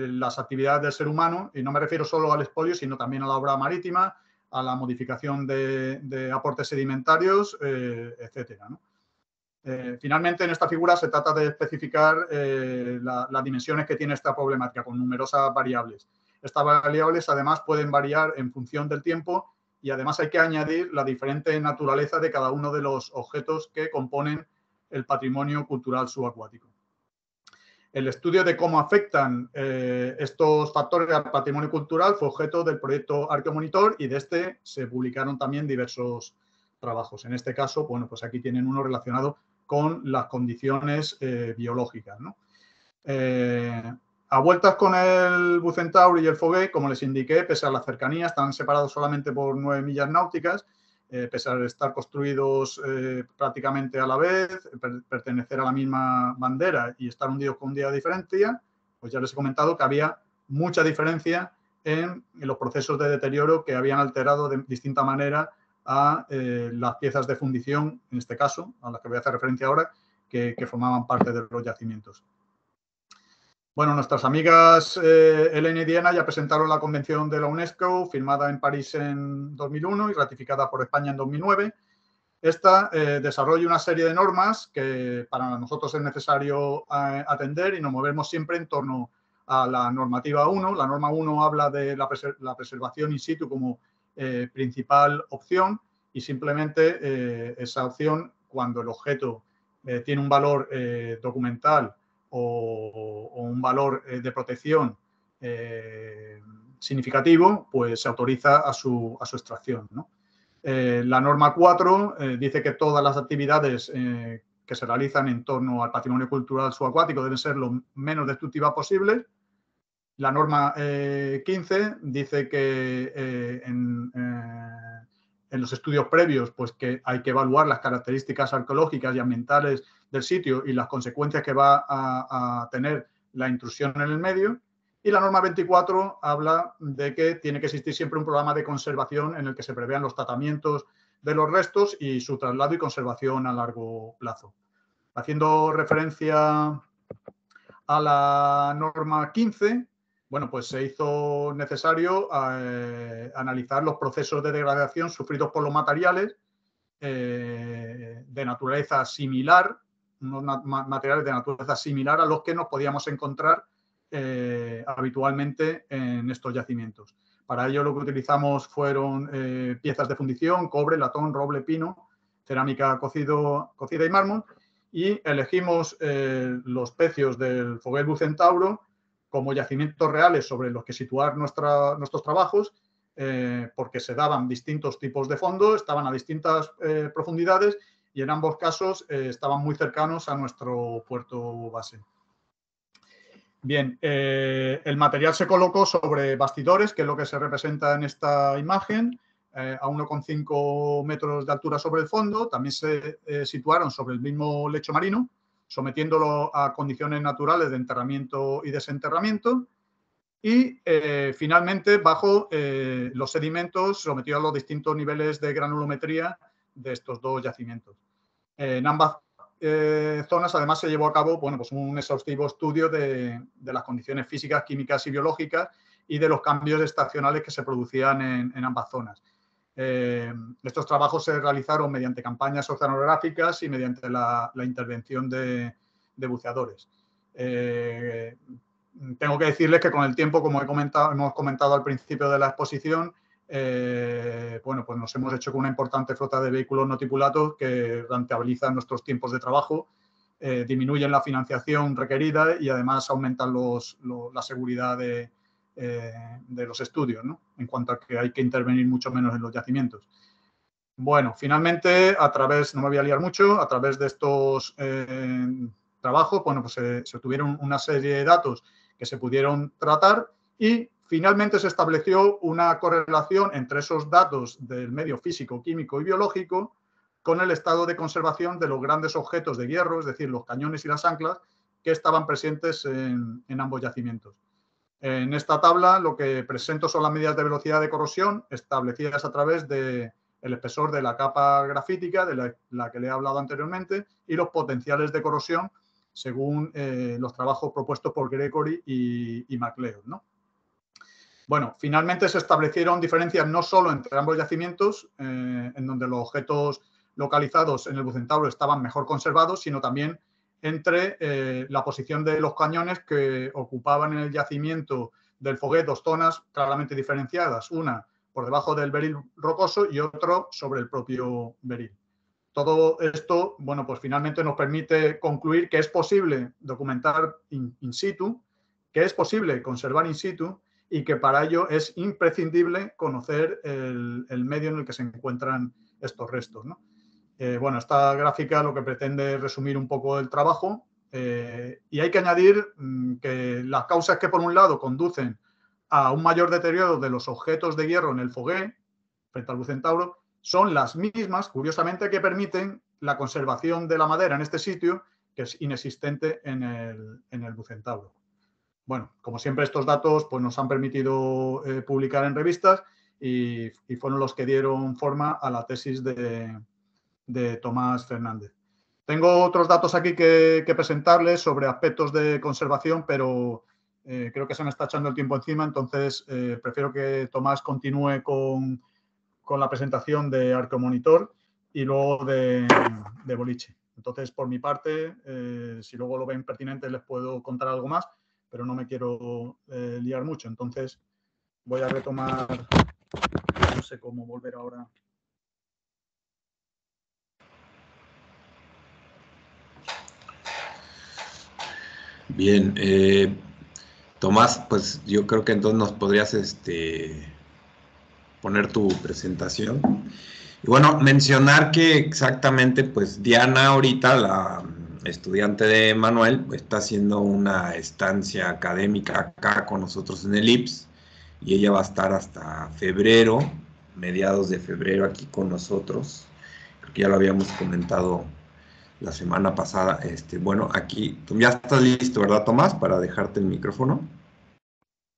las actividades del ser humano, y no me refiero solo al expolio, sino también a la obra marítima, a la modificación de aportes sedimentarios, etcétera, ¿no? Finalmente, en esta figura se trata de especificar las dimensiones que tiene esta problemática con numerosas variables. Estas variables, además, pueden variar en función del tiempo y, además, hay que añadir la diferente naturaleza de cada uno de los objetos que componen el patrimonio cultural subacuático. El estudio de cómo afectan estos factores al patrimonio cultural fue objeto del proyecto Arqueomonitor y de este se publicaron también diversos trabajos. En este caso, bueno, pues aquí tienen uno relacionado con las condiciones biológicas, ¿no? A vueltas con el Bucentauri y el Foguet, como les indiqué, pese a la cercanía, están separados solamente por 9 millas náuticas, pese a estar construidos prácticamente a la vez, pertenecer a la misma bandera y estar hundidos con un día de diferencia, pues ya les he comentado que había mucha diferencia en los procesos de deterioro que habían alterado de distinta manera a las piezas de fundición, en este caso, a las que voy a hacer referencia ahora, que formaban parte de los yacimientos. Bueno, nuestras amigas Elena y Diana ya presentaron la Convención de la UNESCO, firmada en París en 2001 y ratificada por España en 2009. Esta desarrolla una serie de normas que para nosotros es necesario atender y nos movemos siempre en torno a la normativa 1. La norma 1 habla de la preservación in situ como principal opción y simplemente esa opción, cuando el objeto tiene un valor documental o un valor de protección significativo, pues se autoriza a su extracción, ¿no? La norma 4 dice que todas las actividades que se realizan en torno al patrimonio cultural subacuático deben ser lo menos destructivas posibles. La norma 15 dice que en los estudios previos, pues que hay que evaluar las características arqueológicas y ambientales del sitio y las consecuencias que va a tener la intrusión en el medio. Y la norma 24 habla de que tiene que existir siempre un programa de conservación en el que se prevean los tratamientos de los restos y su traslado y conservación a largo plazo. Haciendo referencia a la norma 15, bueno, pues se hizo necesario analizar los procesos de degradación sufridos por los materiales de naturaleza similar, unos materiales de naturaleza similar a los que nos podíamos encontrar habitualmente en estos yacimientos. Para ello lo que utilizamos fueron piezas de fundición, cobre, latón, roble, pino, cerámica cocida y mármol, y elegimos los pecios del Foguet Bucentauro como yacimientos reales sobre los que situar nuestros trabajos, porque se daban distintos tipos de fondo, estaban a distintas profundidades y en ambos casos estaban muy cercanos a nuestro puerto base. Bien, el material se colocó sobre bastidores, que es lo que se representa en esta imagen, a 1,5 metros de altura sobre el fondo. También se situaron sobre el mismo lecho marino, sometiéndolo a condiciones naturales de enterramiento y desenterramiento. Y finalmente, bajo los sedimentos, sometido a los distintos niveles de granulometría de estos dos yacimientos. En ambas zonas, además, se llevó a cabo, bueno, pues un exhaustivo estudio de las condiciones físicas, químicas y biológicas y de los cambios estacionales que se producían en ambas zonas. Estos trabajos se realizaron mediante campañas oceanográficas y mediante la intervención de buceadores. tengo que decirles que con el tiempo, como hemos comentado al principio de la exposición, bueno, pues nos hemos hecho con una importante flota de vehículos no tripulados que rentabilizan nuestros tiempos de trabajo, disminuyen la financiación requerida y además aumentan la seguridad de los estudios, ¿no? En cuanto a que hay que intervenir mucho menos en los yacimientos. Bueno, finalmente, no me voy a liar mucho, a través de estos trabajos, bueno, pues se obtuvieron una serie de datos que se pudieron tratar y finalmente se estableció una correlación entre esos datos del medio físico, químico y biológico con el estado de conservación de los grandes objetos de hierro, es decir, los cañones y las anclas que estaban presentes en ambos yacimientos. En esta tabla lo que presento son las medidas de velocidad de corrosión establecidas a través del espesor de la capa grafítica, de la que le he hablado anteriormente, y los potenciales de corrosión según los trabajos propuestos por Gregory y MacLeod, ¿no? Bueno, finalmente se establecieron diferencias no solo entre ambos yacimientos, en donde los objetos localizados en el Bucentauro estaban mejor conservados, sino también entre la posición de los cañones que ocupaban en el yacimiento del Foguet dos zonas claramente diferenciadas, una por debajo del beril rocoso y otro sobre el propio beril. Todo esto, bueno, pues finalmente nos permite concluir que es posible documentar in situ, que es posible conservar in situ y que para ello es imprescindible conocer el medio en el que se encuentran estos restos, ¿no? Bueno, esta gráfica lo que pretende es resumir un poco el trabajo y hay que añadir que las causas que por un lado conducen a un mayor deterioro de los objetos de hierro en el Foguet frente al Bucentauro son las mismas, curiosamente, que permiten la conservación de la madera en este sitio, que es inexistente en el Bucentauro. Bueno, como siempre, estos datos pues, nos han permitido publicar en revistas y fueron los que dieron forma a la tesis de Tomás Fernández. Tengo otros datos aquí que presentarles sobre aspectos de conservación, pero creo que se me está echando el tiempo encima, entonces prefiero que Tomás continúe con la presentación de Arqueomonitor y luego de Boliche. Entonces, por mi parte, si luego lo ven pertinente, les puedo contar algo más, pero no me quiero liar mucho. Entonces, voy a retomar, no sé cómo volver ahora. Bien, Tomás, pues yo creo que entonces nos podrías poner tu presentación. Y bueno, mencionar que exactamente, pues Diana ahorita, la estudiante de Manuel, pues, está haciendo una estancia académica acá con nosotros en el IPS y ella va a estar hasta febrero, mediados de febrero aquí con nosotros. Creo que ya lo habíamos comentado la semana pasada. Bueno, aquí, ya estás listo, ¿verdad, Tomás? Para dejarte el micrófono.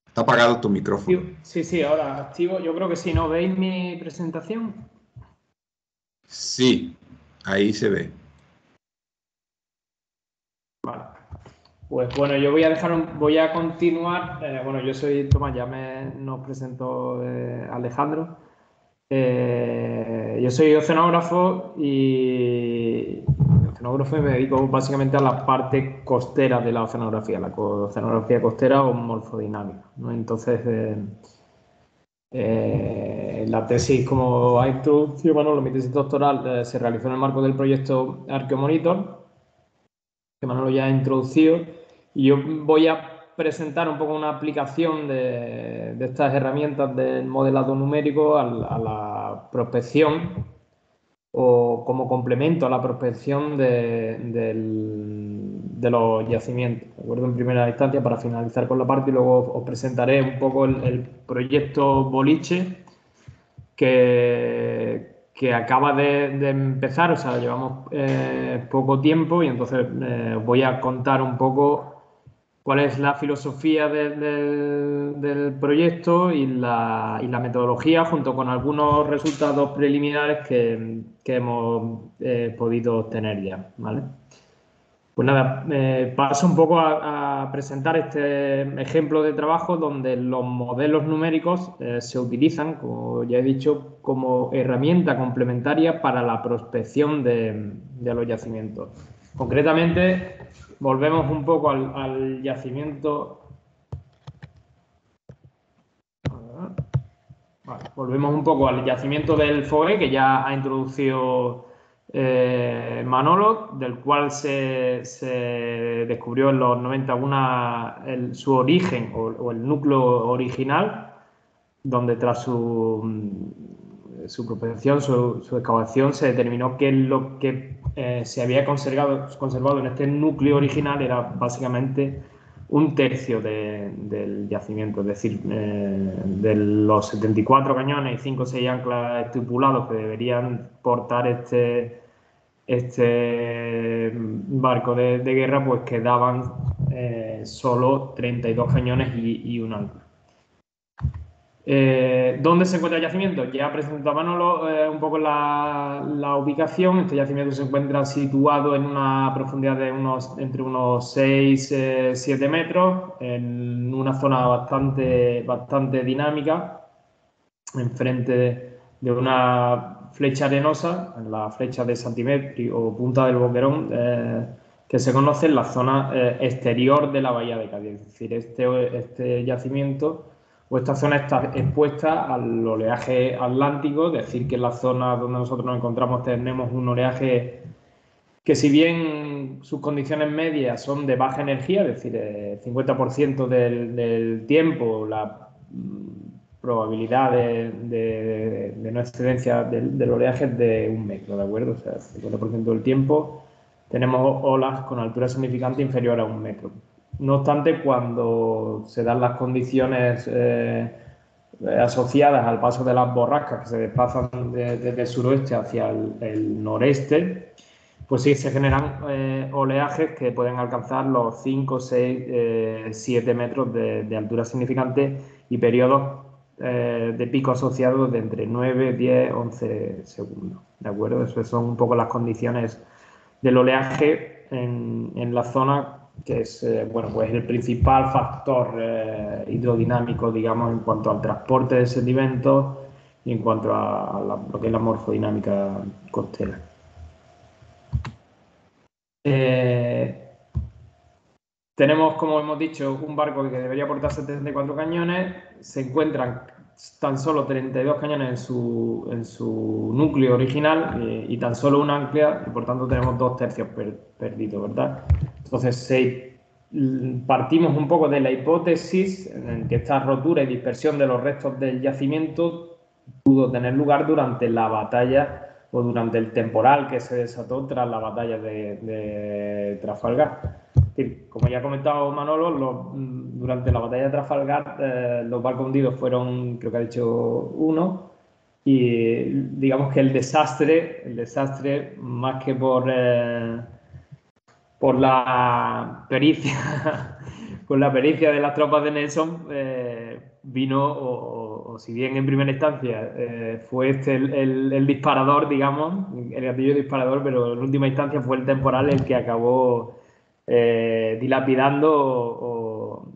Está apagado tu micrófono. Sí, ahora activo. Yo creo que sí, ¿no? ¿Veis mi presentación? Sí, ahí se ve. Vale. Pues bueno, yo voy a continuar. Bueno, yo soy Tomás, nos presentó Alejandro. Yo soy oceanógrafo y me dedico básicamente a la parte costera de la oceanografía, la oceanografía costera o morfodinámica, ¿no? Entonces, la tesis, como ha introducido Manolo, mi tesis doctoral se realizó en el marco del proyecto Arqueomonitor, que Manolo ya ha introducido, y yo voy a presentar un poco una aplicación de estas herramientas del modelado numérico a la prospección o como complemento a la prospección de los yacimientos, ¿de acuerdo? En primera instancia, para finalizar con la parte, y luego os presentaré un poco el proyecto Boliche que acaba de empezar, o sea, llevamos poco tiempo y entonces os voy a contar un poco cuál es la filosofía del proyecto y la metodología, junto con algunos resultados preliminares que hemos podido obtener ya, ¿vale? Pues nada, paso un poco a presentar este ejemplo de trabajo donde los modelos numéricos se utilizan, como ya he dicho, como herramienta complementaria para la prospección de los yacimientos. Concretamente, volvemos un poco al yacimiento Vale, volvemos un poco al yacimiento del Fogué, que ya ha introducido Manolo, del cual se descubrió en los 90 su origen o el núcleo original, donde tras su prospección, su excavación, se determinó que lo que se había conservado en este núcleo original era básicamente un tercio del yacimiento, es decir, de los 74 cañones y 5 o 6 anclas estipulados que deberían portar este barco de guerra, pues quedaban solo 32 cañones y un ancla. ¿Dónde se encuentra el yacimiento? Ya presentó Manolo un poco la ubicación. Este yacimiento se encuentra situado en una profundidad de entre unos 6-7 metros, en una zona bastante dinámica, enfrente de una flecha arenosa, en la flecha de Santimetri o Punta del Boquerón, que se conoce en la zona exterior de la bahía de Cádiz. Es decir, este yacimiento o esta zona está expuesta al oleaje atlántico, es decir, que en la zona donde nosotros nos encontramos tenemos un oleaje que, si bien sus condiciones medias son de baja energía, es decir, el 50% del tiempo la probabilidad de no excedencia del oleaje es de 1 metro, ¿de acuerdo? O sea, el 50% del tiempo tenemos olas con altura significante inferior a 1 metro. No obstante, cuando se dan las condiciones asociadas al paso de las borrascas que se desplazan desde el suroeste hacia el noreste, pues sí se generan oleajes que pueden alcanzar los 5, 6, 7 metros de altura significante y periodos de pico asociados de entre 9, 10, 11 segundos. ¿De acuerdo? Esas son un poco las condiciones del oleaje en la zona, que es pues el principal factor hidrodinámico, digamos, en cuanto al transporte de sedimentos y en cuanto a lo que es la morfodinámica costera. Tenemos, como hemos dicho, un barco que debería portar 74 cañones. Se encuentran tan solo 32 cañones en su núcleo original y tan solo un ancla, y por tanto tenemos 2/3 perdidos, ¿verdad? Entonces, partimos un poco de la hipótesis en que esta rotura y dispersión de los restos del yacimiento pudo tener lugar durante la batalla o durante el temporal que se desató tras la batalla de Trafalgar. Es decir, como ya ha comentado Manolo, durante la batalla de Trafalgar los barcos hundidos fueron, creo que ha dicho, 1, y digamos que el desastre más que por la pericia con la pericia de las tropas de Nelson, vino, o si bien en primera instancia fue el disparador, digamos, el gatillo disparador, pero en última instancia fue el temporal el que acabó dilapidando o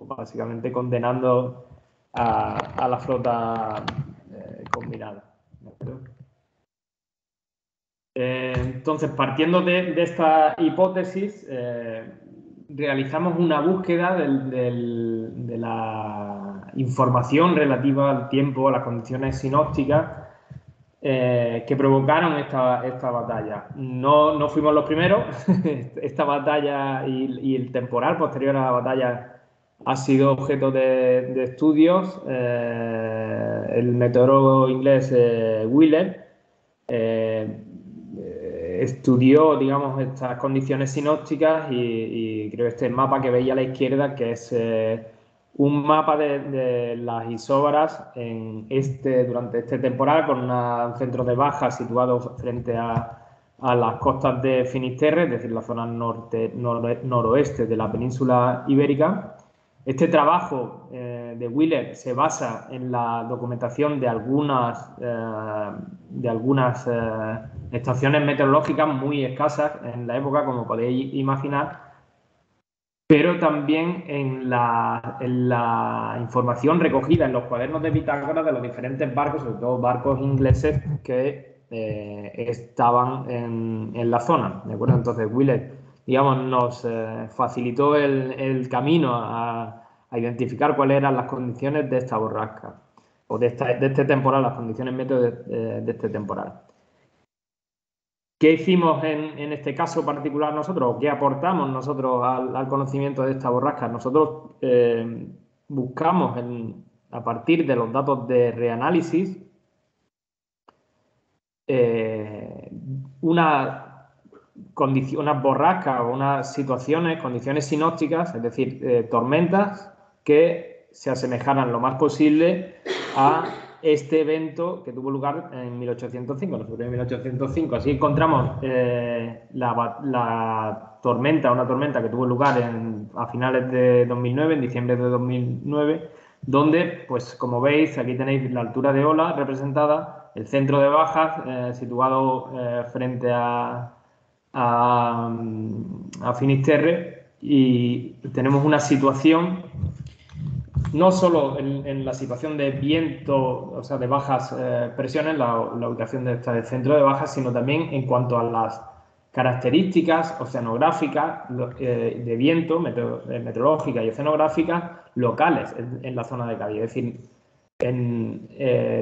básicamente condenando a la flota combinada. Entonces, partiendo de esta hipótesis, realizamos una búsqueda de la información relativa al tiempo, a las condiciones sinópticas que provocaron esta batalla. No fuimos los primeros. Esta batalla y el temporal posterior a la batalla ha sido objeto de estudios. El meteorólogo inglés Wheeler estudió, digamos, estas condiciones sinópticas y creo que este mapa que veis a la izquierda, que es un mapa de las isóbaras durante este temporal, con un centro de baja situado frente a las costas de Finisterre, es decir, la zona noroeste de la península ibérica. Este trabajo de Wheeler se basa en la documentación de algunas estaciones meteorológicas muy escasas en la época, como podéis imaginar, pero también en la información recogida en los cuadernos de bitácora de los diferentes barcos, sobre todo barcos ingleses que estaban en la zona, ¿de acuerdo? Entonces Wheeler, digamos, nos facilitó el camino a identificar cuáles eran las condiciones de esta borrasca. o de este temporal, las condiciones meteo de este temporal. ¿Qué hicimos en este caso particular nosotros? ¿Qué aportamos nosotros al conocimiento de esta borrasca? Nosotros buscamos a partir de los datos de reanálisis unas borrascas o unas condiciones sinópticas, es decir, tormentas que se asemejaran lo más posible a este evento que tuvo lugar en 1805. Nosotros en 1805 así encontramos una tormenta que tuvo lugar a finales de 2009, en diciembre de 2009, donde, pues como veis, aquí tenéis la altura de ola representada, el centro de bajas situado frente a Finisterre, y tenemos una situación no solo en la situación de viento, o sea, de bajas presiones, la ubicación del centro de bajas, sino también en cuanto a las características oceanográficas de viento, meteorológicas y oceanográficas locales en la zona de Cádiz. Es decir,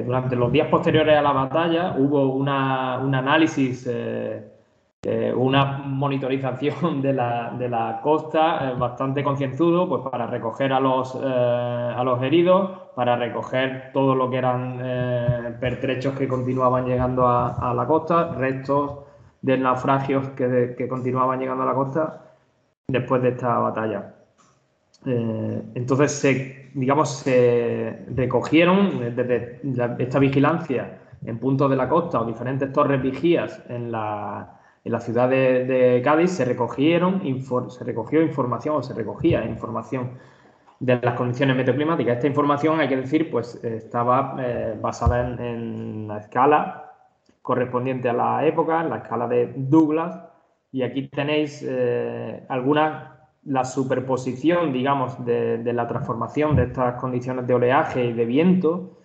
durante los días posteriores a la batalla hubo un análisis, una monitorización de la costa bastante concienzudo, pues para recoger a los heridos, para recoger todo lo que eran pertrechos que continuaban llegando a la costa, restos de naufragios que continuaban llegando a la costa después de esta batalla. Entonces, se recogieron desde esta vigilancia en puntos de la costa o diferentes torres vigías en la ciudad de Cádiz, se recogía información de las condiciones meteoclimáticas. Esta información, hay que decir, pues estaba basada en la escala correspondiente a la época, en la escala de Douglas, y aquí tenéis la superposición, digamos, de la transformación de estas condiciones de oleaje y de viento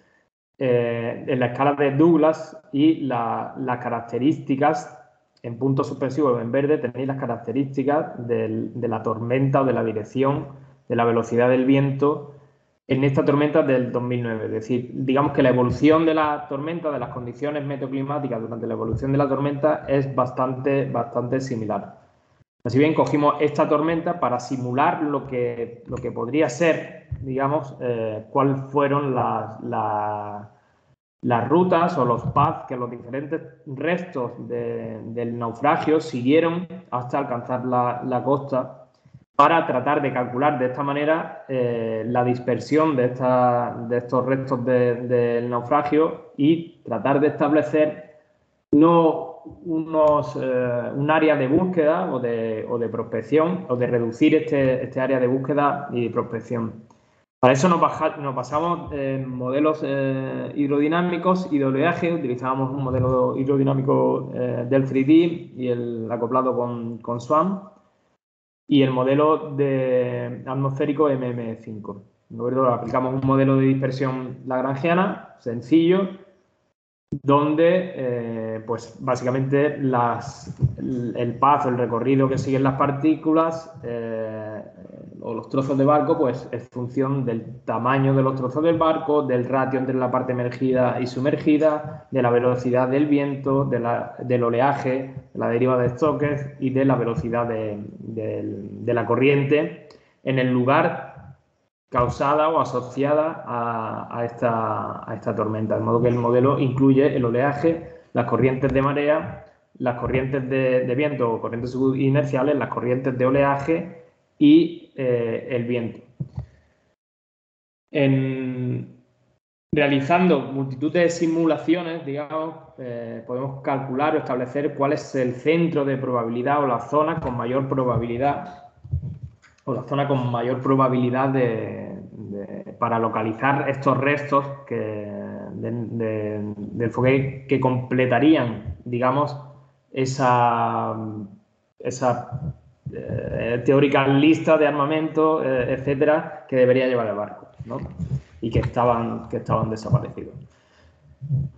en la escala de Douglas, y las características en puntos suspensivos en verde. Tenéis las características de la tormenta o de la dirección, de la velocidad del viento en esta tormenta del 2009. Es decir, digamos que la evolución de la tormenta, de las condiciones meteoclimáticas durante la evolución de la tormenta es bastante similar. Así bien, cogimos esta tormenta para simular lo que podría ser, digamos, cuáles fueron las rutas o los paths que los diferentes restos del naufragio siguieron hasta alcanzar la costa, para tratar de calcular de esta manera la dispersión de estos restos del naufragio, y tratar de establecer un área de búsqueda o de prospección, o de reducir este área de búsqueda y prospección. Para eso nos basamos en modelos hidrodinámicos y de oleaje. Utilizábamos un modelo hidrodinámico del 3D y el acoplado con SWAM, y el modelo atmosférico MM5. Luego aplicamos un modelo de dispersión lagrangiana sencillo, donde pues básicamente el path, el recorrido que siguen las partículas o los trozos de barco, pues es función del tamaño de los trozos del barco, del ratio entre la parte emergida y sumergida, de la velocidad del viento, del oleaje, de la deriva de Stokes y de la velocidad de la corriente en el lugar causada o asociada a esta tormenta. De modo que el modelo incluye el oleaje, las corrientes de marea, las corrientes de viento o corrientes subinerciales, las corrientes de oleaje y el viento. Realizando multitud de simulaciones, digamos, podemos calcular o establecer cuál es el centro de probabilidad o la zona con mayor probabilidad para localizar estos restos del foguete que completarían, digamos, esa teórica lista de armamento, etcétera, que debería llevar el barco, ¿no? Y que estaban desaparecidos.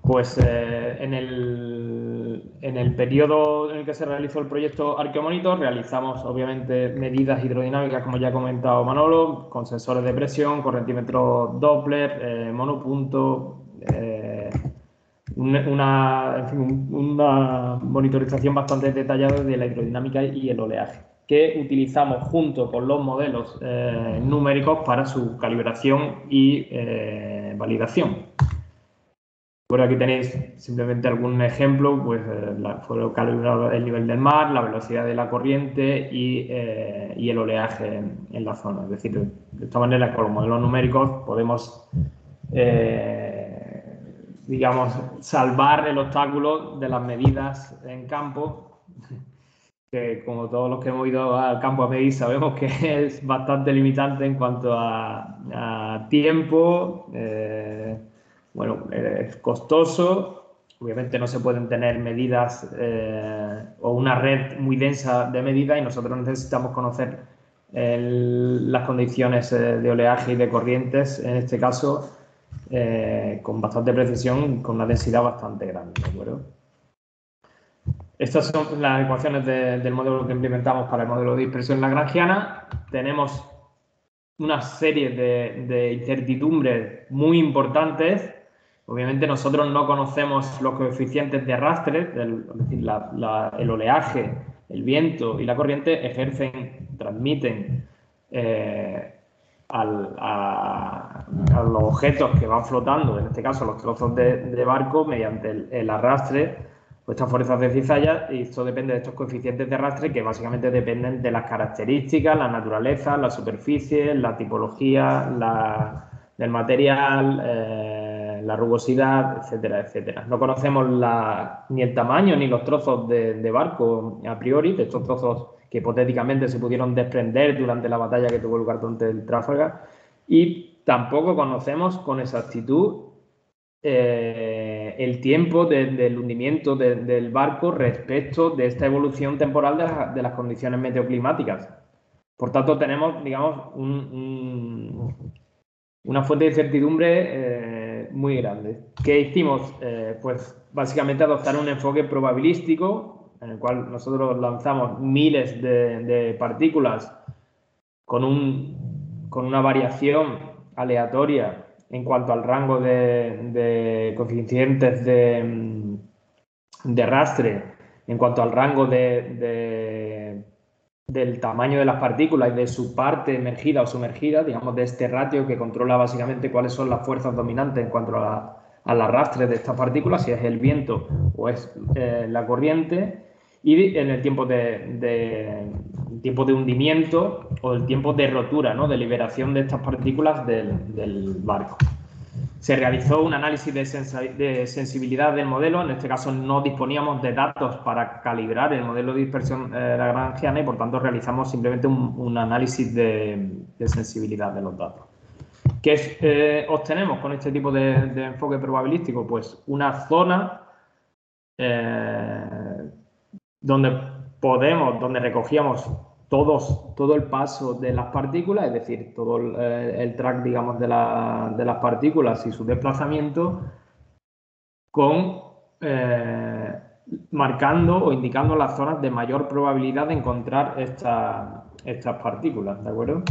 Pues en el periodo en el que se realizó el proyecto Arqueomonitor realizamos obviamente medidas hidrodinámicas, como ya ha comentado Manolo, con sensores de presión, correntímetro Doppler, monopunto, en fin, una monitorización bastante detallada de la hidrodinámica y el oleaje, que utilizamos junto con los modelos numéricos para su calibración y validación. Por aquí tenéis simplemente algún ejemplo, pues fue calibrado el nivel del mar, la velocidad de la corriente y el oleaje en la zona. Es decir, de esta manera con los modelos numéricos podemos, digamos, salvar el obstáculo de las medidas en campo, que como todos los que hemos ido al campo a medir sabemos que es bastante limitante en cuanto a tiempo. Bueno, es costoso, obviamente no se pueden tener medidas o una red muy densa de medidas y nosotros necesitamos conocer las condiciones de oleaje y de corrientes, en este caso, con bastante precisión, con una densidad bastante grande, ¿de acuerdo? Estas son las ecuaciones del modelo que implementamos para el modelo de dispersión lagrangiana. Tenemos una serie de incertidumbres muy importantes. Obviamente nosotros no conocemos los coeficientes de arrastre, es decir, el oleaje, el viento y la corriente transmiten a los objetos que van flotando, en este caso los trozos de barco, mediante el arrastre, o estas fuerzas de cizalla, y esto depende de estos coeficientes de arrastre que básicamente dependen de las características, la naturaleza, la superficie, la tipología, del material, la rugosidad, etcétera, etcétera. No conocemos ni el tamaño ni los trozos de barco a priori, de estos trozos que hipotéticamente se pudieron desprender durante la batalla que tuvo lugar durante el Tráfaga, y tampoco conocemos con exactitud el tiempo del hundimiento del barco respecto de esta evolución temporal de las condiciones meteoclimáticas. Por tanto, tenemos, digamos, una fuente de incertidumbre muy grande. ¿Qué hicimos? Pues básicamente adoptar un enfoque probabilístico en el cual nosotros lanzamos miles de partículas con una variación aleatoria en cuanto al rango de coeficientes de arrastre, en cuanto al rango del tamaño de las partículas y de su parte emergida o sumergida, digamos, de este ratio que controla básicamente cuáles son las fuerzas dominantes en cuanto al arrastre de estas partículas, si es el viento o es la corriente, y en el tiempo de hundimiento o el tiempo de rotura, ¿no?, de liberación de estas partículas del barco. Se realizó un análisis de sensibilidad del modelo. En este caso no disponíamos de datos para calibrar el modelo de dispersión lagrangiana y por tanto realizamos simplemente un análisis de sensibilidad de los datos. ¿Qué obtenemos con este tipo de enfoque probabilístico? Pues una zona donde recogíamos todo el paso de las partículas, es decir, todo el track, digamos, de las partículas y su desplazamiento, marcando o indicando las zonas de mayor probabilidad de encontrar estas partículas, ¿de acuerdo?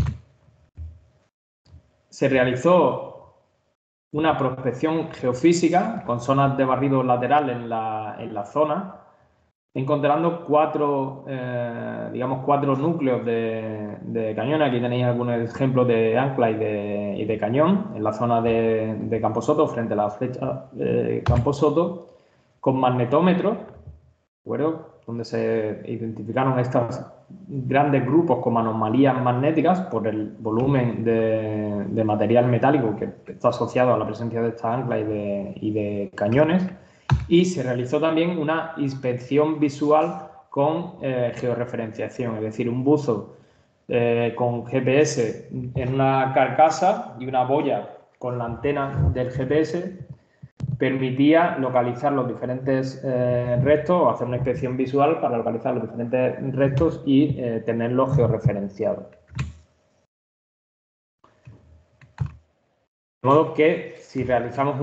Se realizó una prospección geofísica con zonas de barrido lateral en la zona, encontrando cuatro núcleos de cañón. Aquí tenéis algunos ejemplos de ancla y de cañón en la zona de Camposoto, frente a la flecha de Camposoto, con magnetómetros, ¿de donde se identificaron estos grandes grupos como anomalías magnéticas por el volumen de material metálico que está asociado a la presencia de estas anclas y de cañones. Y se realizó también una inspección visual con georreferenciación, es decir, un buzo con GPS en una carcasa y una boya con la antena del GPS permitía localizar los diferentes restos o hacer una inspección visual para localizar los diferentes restos y tenerlos georreferenciados. De modo que si realizamos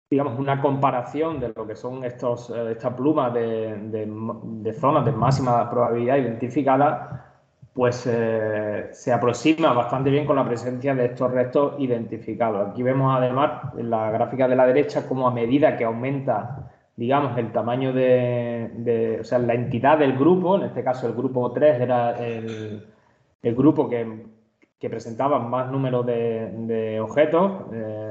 digamos, una comparación de lo que son estas plumas de zonas de máxima probabilidad identificadas, pues se aproxima bastante bien con la presencia de estos restos identificados. Aquí vemos además en la gráfica de la derecha cómo a medida que aumenta, digamos, el tamaño o sea, la entidad del grupo, en este caso el grupo 3 era el grupo que presentaba más número de objetos,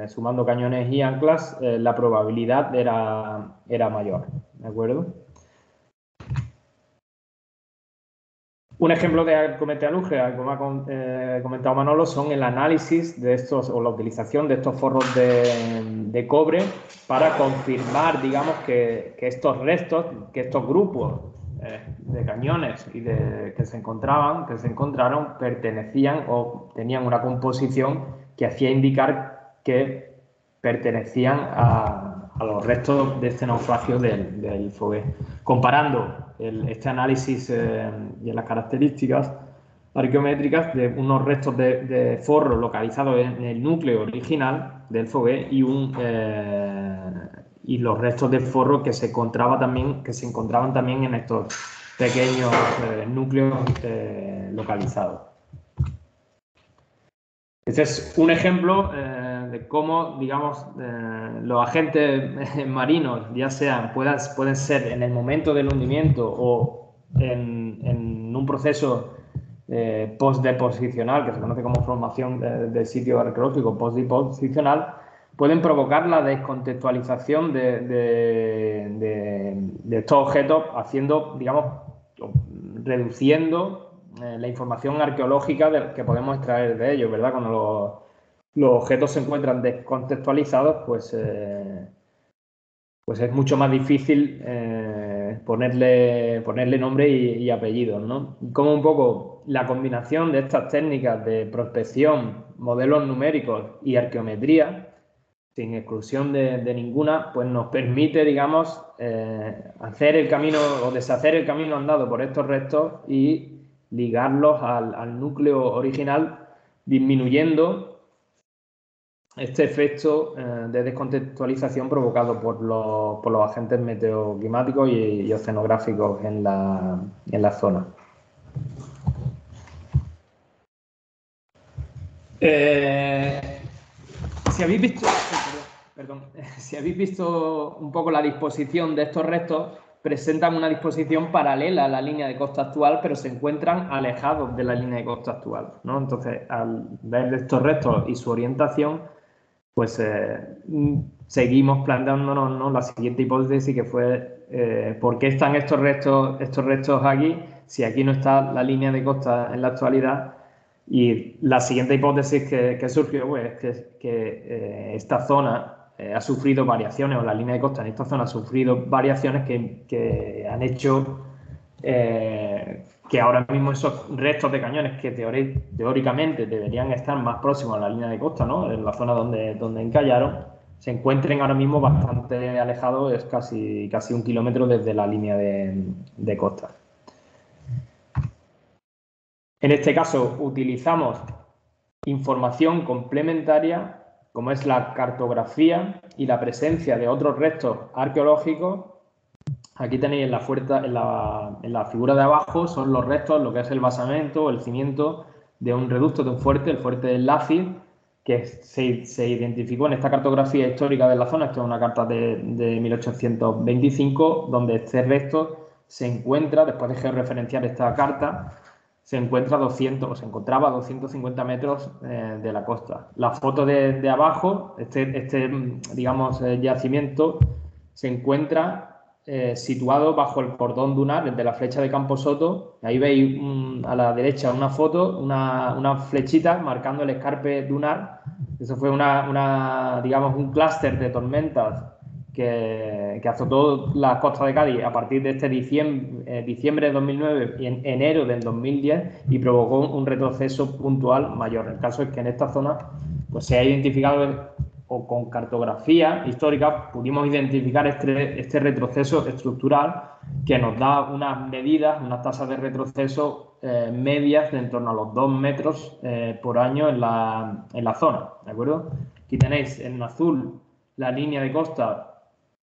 sumando cañones y anclas, la probabilidad era mayor, ¿de acuerdo? Un ejemplo de cometa alúgea, como ha comentado Manolo, son el análisis de estos, o la utilización de estos forros de cobre para confirmar, digamos, que estos restos, que estos grupos de cañones y que se encontraron, pertenecían o tenían una composición que hacía indicar que pertenecían a los restos de este naufragio del Fauguet. Comparando este análisis y las características arqueométricas de unos restos de forro localizados en el núcleo original del Fauguet y los restos de forro que se encontraban también en estos pequeños núcleos localizados. Este es un ejemplo de cómo, digamos, los agentes marinos, ya sean, pueden ser en el momento del hundimiento o en un proceso postdeposicional, que se conoce como formación de sitio arqueológico postdeposicional, pueden provocar la descontextualización de estos objetos, haciendo, digamos, reduciendo la información arqueológica que podemos extraer de ellos, ¿verdad? Cuando los objetos se encuentran descontextualizados, pues es mucho más difícil ponerle nombre y apellidos, ¿no? Como un poco la combinación de estas técnicas de prospección, modelos numéricos y arqueometría, sin exclusión de ninguna, pues nos permite, digamos, hacer el camino o deshacer el camino andado por estos restos y ligarlos al núcleo original, disminuyendo este efecto de descontextualización provocado por los agentes meteoclimáticos y oceanográficos en la zona. Si habéis visto un poco la disposición de estos restos, presentan una disposición paralela a la línea de costa actual, pero se encuentran alejados de la línea de costa actual, ¿no? Entonces, al ver estos restos y su orientación, pues seguimos planteándonos, ¿no?, la siguiente hipótesis, que fue ¿por qué están estos restos aquí si aquí no está la línea de costa en la actualidad? Y la siguiente hipótesis que surgió, pues, es que esta zona ha sufrido variaciones, o la línea de costa en esta zona ha sufrido variaciones que han hecho que ahora mismo esos restos de cañones que teóricamente deberían estar más próximos a la línea de costa, ¿no?, en la zona donde encallaron, se encuentren ahora mismo bastante alejados, es casi 1 kilómetro desde la línea de costa. En este caso utilizamos información complementaria, como es la cartografía y la presencia de otros restos arqueológicos. Aquí tenéis en la figura de abajo, son los restos, lo que es el basamento o el cimiento de un reducto, de un fuerte, el fuerte del Laci, que se identificó en esta cartografía histórica de la zona. Esto es una carta de 1825, donde este resto se encuentra, después de georreferenciar esta carta, se encontraba a 250 metros de la costa. La foto de abajo, digamos, yacimiento, se encuentra situado bajo el cordón dunar, desde la flecha de Camposoto. Ahí veis a la derecha una foto, una flechita marcando el escarpe dunar. Eso fue digamos, un clúster de tormentas que azotó las costas de Cádiz a partir de este diciembre de 2009 y en enero del 2010, y provocó un retroceso puntual mayor. El caso es que en esta zona pues se ha identificado, o con cartografía histórica pudimos identificar este retroceso estructural, que nos da unas medidas, unas tasas de retroceso medias de en torno a los 2 metros por año en la zona, ¿de acuerdo? Aquí tenéis en azul la línea de costa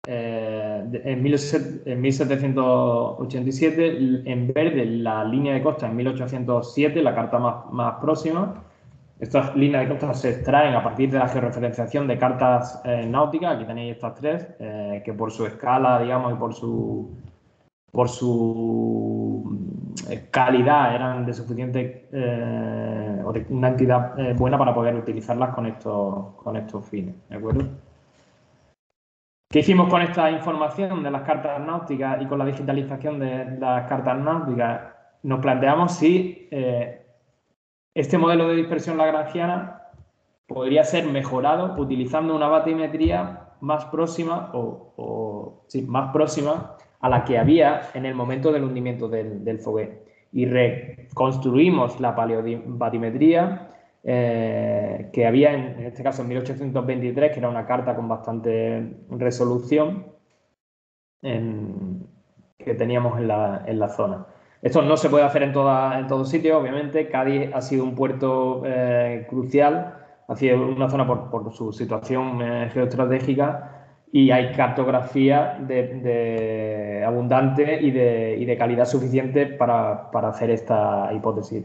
en 1787, en verde la línea de costa en 1807, la carta más próxima. Estas líneas de costa se extraen a partir de la georreferenciación de cartas náuticas. Aquí tenéis estas tres, que por su escala, digamos, y por su calidad eran de suficiente o de una entidad buena para poder utilizarlas con estos fines, ¿de acuerdo? ¿Qué hicimos con esta información de las cartas náuticas y con la digitalización de las cartas náuticas? Nos planteamos si este modelo de dispersión lagrangiana podría ser mejorado utilizando una batimetría más próxima más próxima a la que había en el momento del hundimiento del Fougueux. Y reconstruimos la paleobatimetría que había en este caso en 1823, que era una carta con bastante resolución que teníamos en la zona. Esto no se puede hacer en todo sitio, obviamente. Cádiz ha sido un puerto crucial, ha sido una zona por su situación geoestratégica, y hay cartografía abundante y de calidad suficiente para hacer esta hipótesis.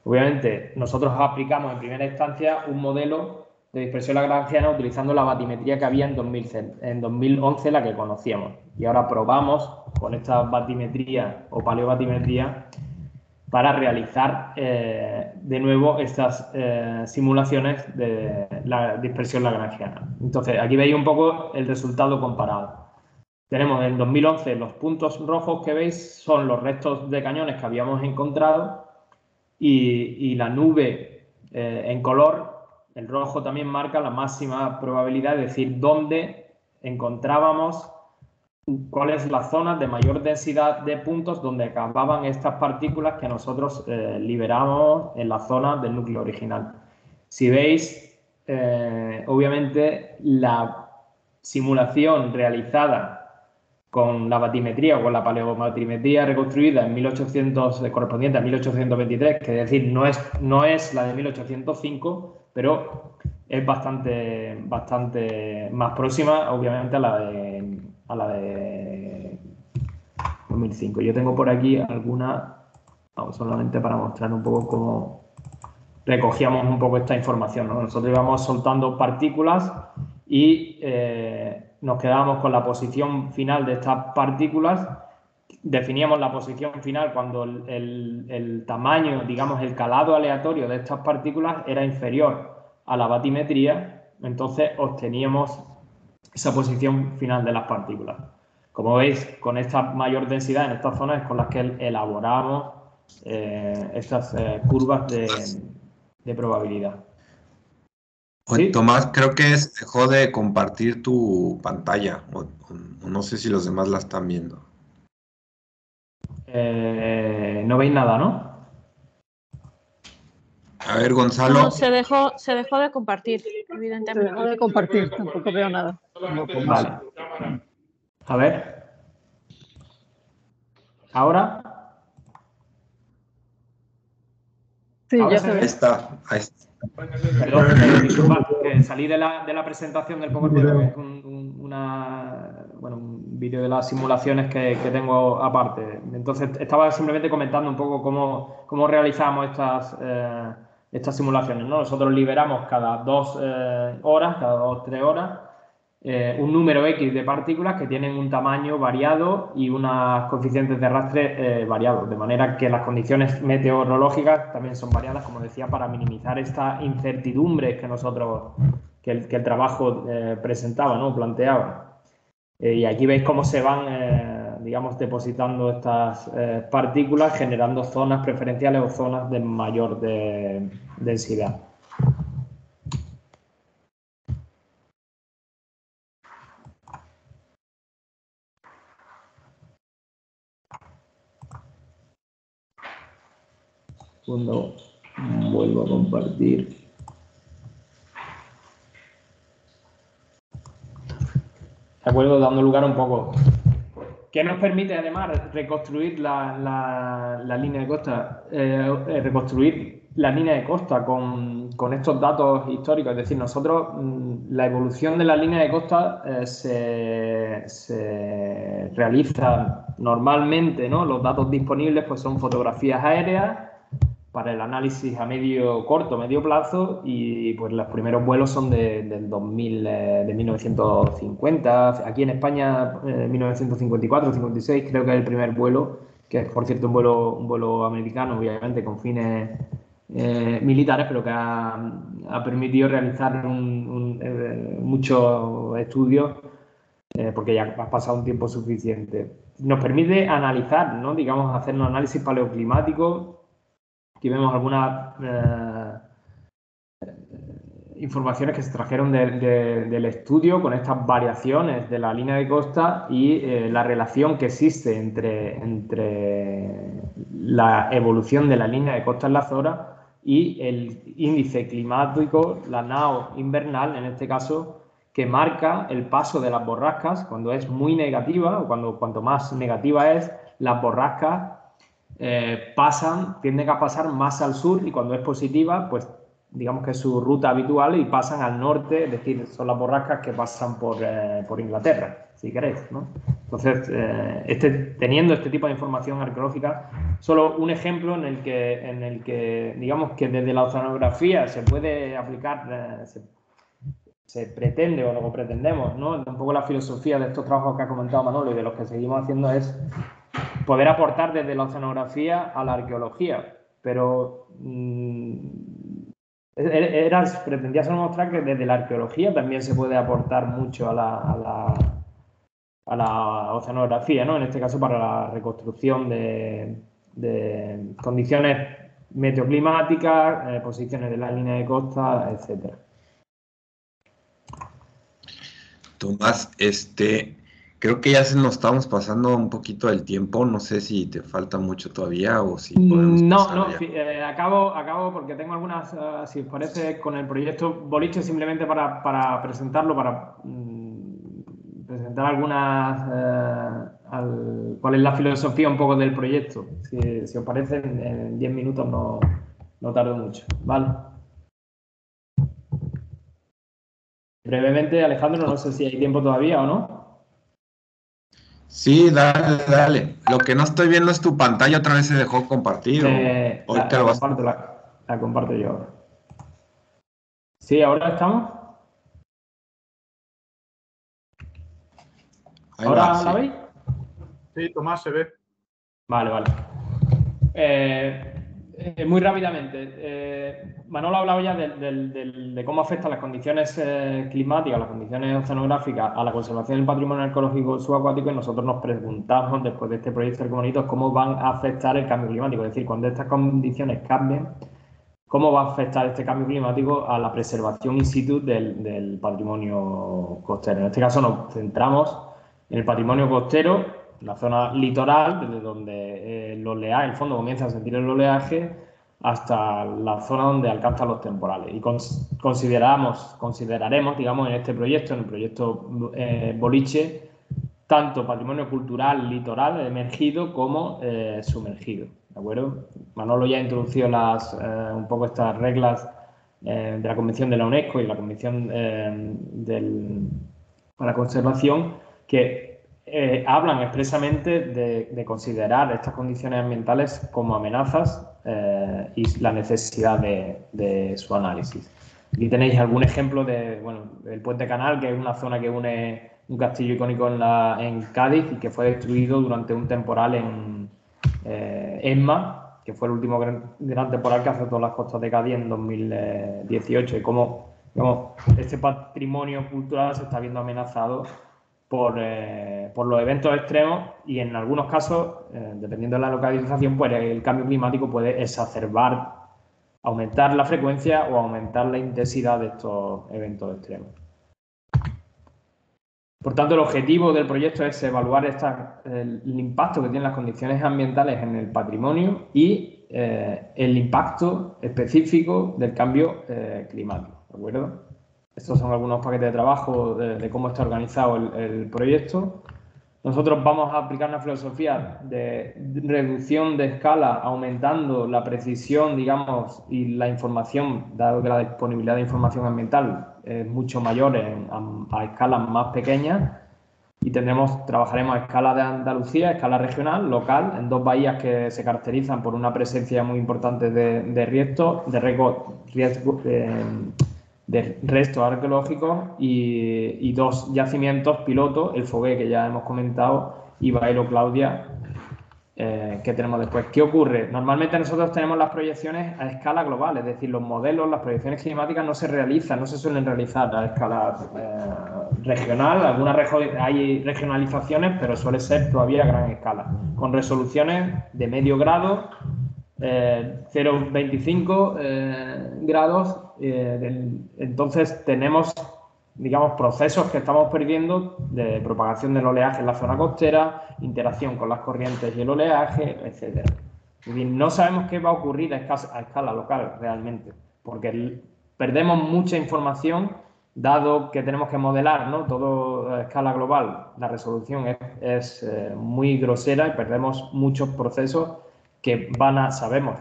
Obviamente, nosotros aplicamos en primera instancia un modelo de dispersión lagrangiana utilizando la batimetría que había en 2011, la que conocíamos. Y ahora probamos con esta batimetría o paleobatimetría para realizar de nuevo estas simulaciones de la dispersión lagrangiana. Entonces, aquí veis un poco el resultado comparado. Tenemos en 2011 los puntos rojos que veis son los restos de cañones que habíamos encontrado, y la nube en color, el rojo, también marca la máxima probabilidad, es decir, dónde encontrábamos cuál es la zona de mayor densidad de puntos donde acababan estas partículas que nosotros liberamos en la zona del núcleo original. Si veis, obviamente la simulación realizada con la batimetría o con la paleobatimetría reconstruida en 1800, correspondiente a 1823, que es decir, no es la de 1805, pero es bastante más próxima, obviamente, a la de 2005. Yo tengo por aquí alguna, solamente para mostrar un poco cómo recogíamos un poco esta información, ¿no? Nosotros íbamos soltando partículas y nos quedábamos con la posición final de estas partículas. Definíamos la posición final cuando el tamaño, digamos, el calado aleatorio de estas partículas era inferior a la batimetría, entonces obteníamos esa posición final de las partículas. Como veis, con esta mayor densidad en estas zonas es con las que elaboramos estas curvas de probabilidad. Oye, ¿Sí? Tomás, creo que dejó de compartir tu pantalla, o no sé si los demás la están viendo. No veis nada, ¿no? A ver, Gonzalo. No, se dejó de compartir, evidentemente. Se dejó de compartir, tampoco veo nada. Vale. A ver. ¿Ahora? Sí, ¿Ahora ya se se ve? ve. Ahí está. Perdón, disculpad, que salí de la presentación del PowerPoint, porque es un vídeo de las simulaciones que tengo aparte. Entonces, estaba simplemente comentando un poco cómo realizamos estas simulaciones, ¿no? Nosotros liberamos cada 2 horas, cada 2-3 horas, un número X de partículas que tienen un tamaño variado y unos coeficientes de arrastre variados, de manera que las condiciones meteorológicas también son variadas, como decía, para minimizar esta incertidumbre que el trabajo presentaba, ¿no? Planteaba. Y aquí veis cómo se van, digamos, depositando estas partículas, generando zonas preferenciales o zonas de mayor densidad. Cuando vuelvo a compartir. De acuerdo, dando lugar un poco. ¿Qué nos permite además reconstruir la línea de costa? Reconstruir la línea de costa con estos datos históricos. Es decir, nosotros, la evolución de la línea de costa se realiza normalmente, ¿no? Los datos disponibles pues son fotografías aéreas para el análisis a corto, medio plazo, y pues los primeros vuelos son del 2000, de 1950. Aquí en España, 1954, 56, creo que es el primer vuelo, que es, por cierto, un vuelo americano, obviamente, con fines militares, pero que ha permitido realizar muchos estudios, porque ya ha pasado un tiempo suficiente. Nos permite analizar, ¿no? Digamos, hacer un análisis paleoclimático. Aquí vemos algunas informaciones que se trajeron del estudio con estas variaciones de la línea de costa y la relación que existe entre la evolución de la línea de costa en la zona y el índice climático, la NAO invernal, en este caso, que marca el paso de las borrascas. Cuando es muy negativa, o cuanto más negativa es, las borrascas tienden a pasar más al sur, y cuando es positiva, pues digamos que es su ruta habitual y pasan al norte, es decir, son las borrascas que pasan por Inglaterra, si queréis, ¿no? Entonces, teniendo este tipo de información arqueológica, solo un ejemplo en el que digamos que desde la oceanografía se puede aplicar, se pretende, o lo que pretendemos, ¿no? Un poco la filosofía de estos trabajos que ha comentado Manolo y de los que seguimos haciendo es poder aportar desde la oceanografía a la arqueología, pero pretendía solo mostrar que desde la arqueología también se puede aportar mucho a la oceanografía, ¿no? En este caso para la reconstrucción de condiciones meteoclimáticas, posiciones de la línea de costa, etcétera. Tomás, creo que ya nos estamos pasando un poquito del tiempo. No sé si te falta mucho todavía o si podemos acabo porque tengo algunas, si os parece, con el proyecto Boliche, simplemente para presentarlo, para presentar algunas, cuál es la filosofía un poco del proyecto. Si os parece, en 10 minutos no tardo mucho, ¿vale? Brevemente, Alejandro, no sé si hay tiempo todavía o no. Sí, dale. Lo que no estoy viendo es tu pantalla, otra vez se dejó compartir. La comparto yo ahora. Sí, ¿ahora estamos? ¿Ahora la veis? Sí, Tomás, se ve. Vale. Muy rápidamente, Manolo ha hablado ya de cómo afectan las condiciones climáticas, las condiciones oceanográficas a la conservación del patrimonio arqueológico subacuático, y nosotros nos preguntamos, después de este proyecto Arqueomonitos, cómo van a afectar el cambio climático. Es decir, cuando estas condiciones cambien, cómo va a afectar este cambio climático a la preservación in situ del patrimonio costero. En este caso nos centramos en el patrimonio costero, la zona litoral, desde donde el fondo comienza a sentir el oleaje, hasta la zona donde alcanzan los temporales. Y consideraremos, digamos, en este proyecto, en el proyecto Boliche, tanto patrimonio cultural litoral emergido como sumergido, ¿de acuerdo? Manolo ya ha introducido un poco estas reglas de la Convención de la UNESCO y la Convención para la Conservación, que hablan expresamente de considerar estas condiciones ambientales como amenazas y la necesidad de su análisis. Aquí tenéis algún ejemplo del Puente Canal, que es una zona que une un castillo icónico en Cádiz y que fue destruido durante un temporal en Esma, que fue el último gran temporal que azotó las costas de Cádiz en 2018, y cómo, digamos, este patrimonio cultural se está viendo amenazado por los eventos extremos, y en algunos casos, dependiendo de la localización, pues el cambio climático puede aumentar la frecuencia o aumentar la intensidad de estos eventos extremos. Por tanto, el objetivo del proyecto es evaluar el impacto que tienen las condiciones ambientales en el patrimonio y el impacto específico del cambio climático, ¿de acuerdo? Estos son algunos paquetes de trabajo de cómo está organizado el proyecto. nosotros vamos a aplicar una filosofía de reducción de escala, aumentando la precisión, digamos, y la información, dado que la disponibilidad de información ambiental es mucho mayor a escalas más pequeñas, y trabajaremos a escala de Andalucía, a escala regional, local, en 2 bahías que se caracterizan por una presencia muy importante de restos arqueológicos y 2 yacimientos pilotos, el Fogué, que ya hemos comentado, y Baelo Claudia, que tenemos después. ¿Qué ocurre? Normalmente nosotros tenemos las proyecciones a escala global, es decir, los modelos, las proyecciones climáticas no se suelen realizar a escala regional. Hay regionalizaciones, pero suele ser todavía a gran escala, con resoluciones de medio grado, 0,25 grados. Entonces tenemos, digamos, procesos que estamos perdiendo de propagación del oleaje en la zona costera, interacción con las corrientes y el oleaje, etc. Es decir, no sabemos qué va a ocurrir a escala local realmente, porque perdemos mucha información, dado que tenemos que modelar, ¿no?, todo a escala global. La resolución es muy grosera y perdemos muchos procesos que sabemos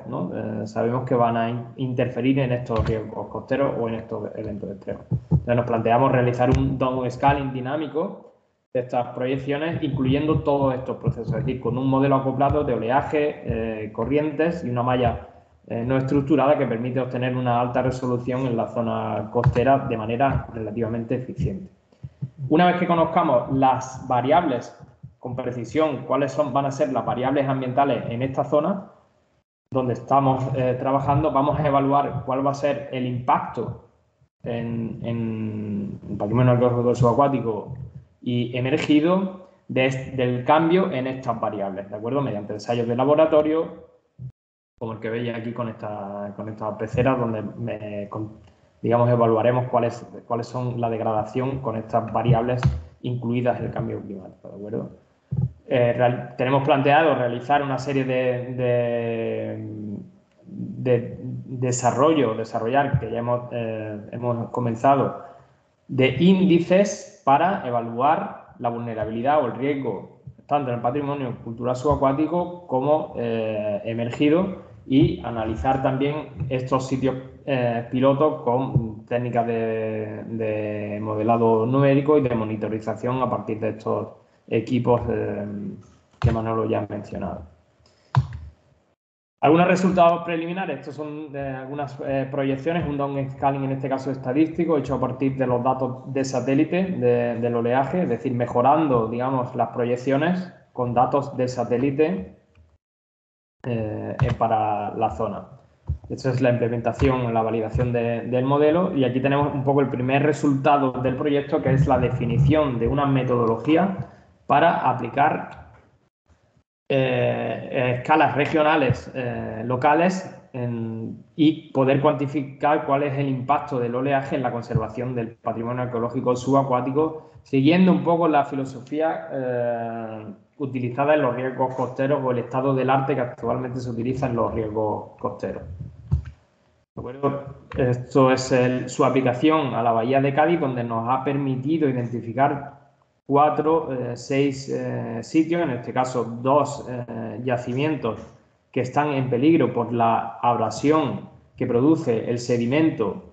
que van a interferir en estos riesgos costeros o en estos eventos extremos. Entonces nos planteamos realizar un downscaling dinámico de estas proyecciones, incluyendo todos estos procesos, es decir, con un modelo acoplado de oleaje, corrientes y una malla no estructurada que permite obtener una alta resolución en la zona costera de manera relativamente eficiente. Una vez que conozcamos las variables con precisión, cuáles van a ser las variables ambientales en esta zona donde estamos trabajando, vamos a evaluar cuál va a ser el impacto en el patrimonio arqueológico subacuático y emergido del cambio en estas variables, ¿de acuerdo? Mediante ensayos de laboratorio, como el que veis aquí con estas peceras, donde digamos, evaluaremos cuáles son la degradación con estas variables incluidas en el cambio climático, ¿de acuerdo? Tenemos planteado realizar una serie de desarrollar, que ya hemos comenzado, de índices para evaluar la vulnerabilidad o el riesgo tanto en el patrimonio cultural subacuático como emergido, y analizar también estos sitios pilotos con técnicas de modelado numérico y de monitorización a partir de estos equipos que Manolo ya ha mencionado. Algunos resultados preliminares, estos son algunas proyecciones, un downscaling en este caso estadístico, hecho a partir de los datos de satélite del oleaje, es decir, mejorando, digamos, las proyecciones con datos de satélite para la zona. Esta es la implementación, la validación del modelo, y aquí tenemos un poco el primer resultado del proyecto, que es la definición de una metodología para aplicar escalas regionales, locales, y poder cuantificar cuál es el impacto del oleaje en la conservación del patrimonio arqueológico subacuático, siguiendo un poco la filosofía utilizada en los riesgos costeros o el estado del arte que actualmente se utiliza en los riesgos costeros. ¿De acuerdo? Esto es su aplicación a la bahía de Cádiz, donde nos ha permitido identificar 6 sitios, en este caso 2 yacimientos que están en peligro por la abrasión que produce el sedimento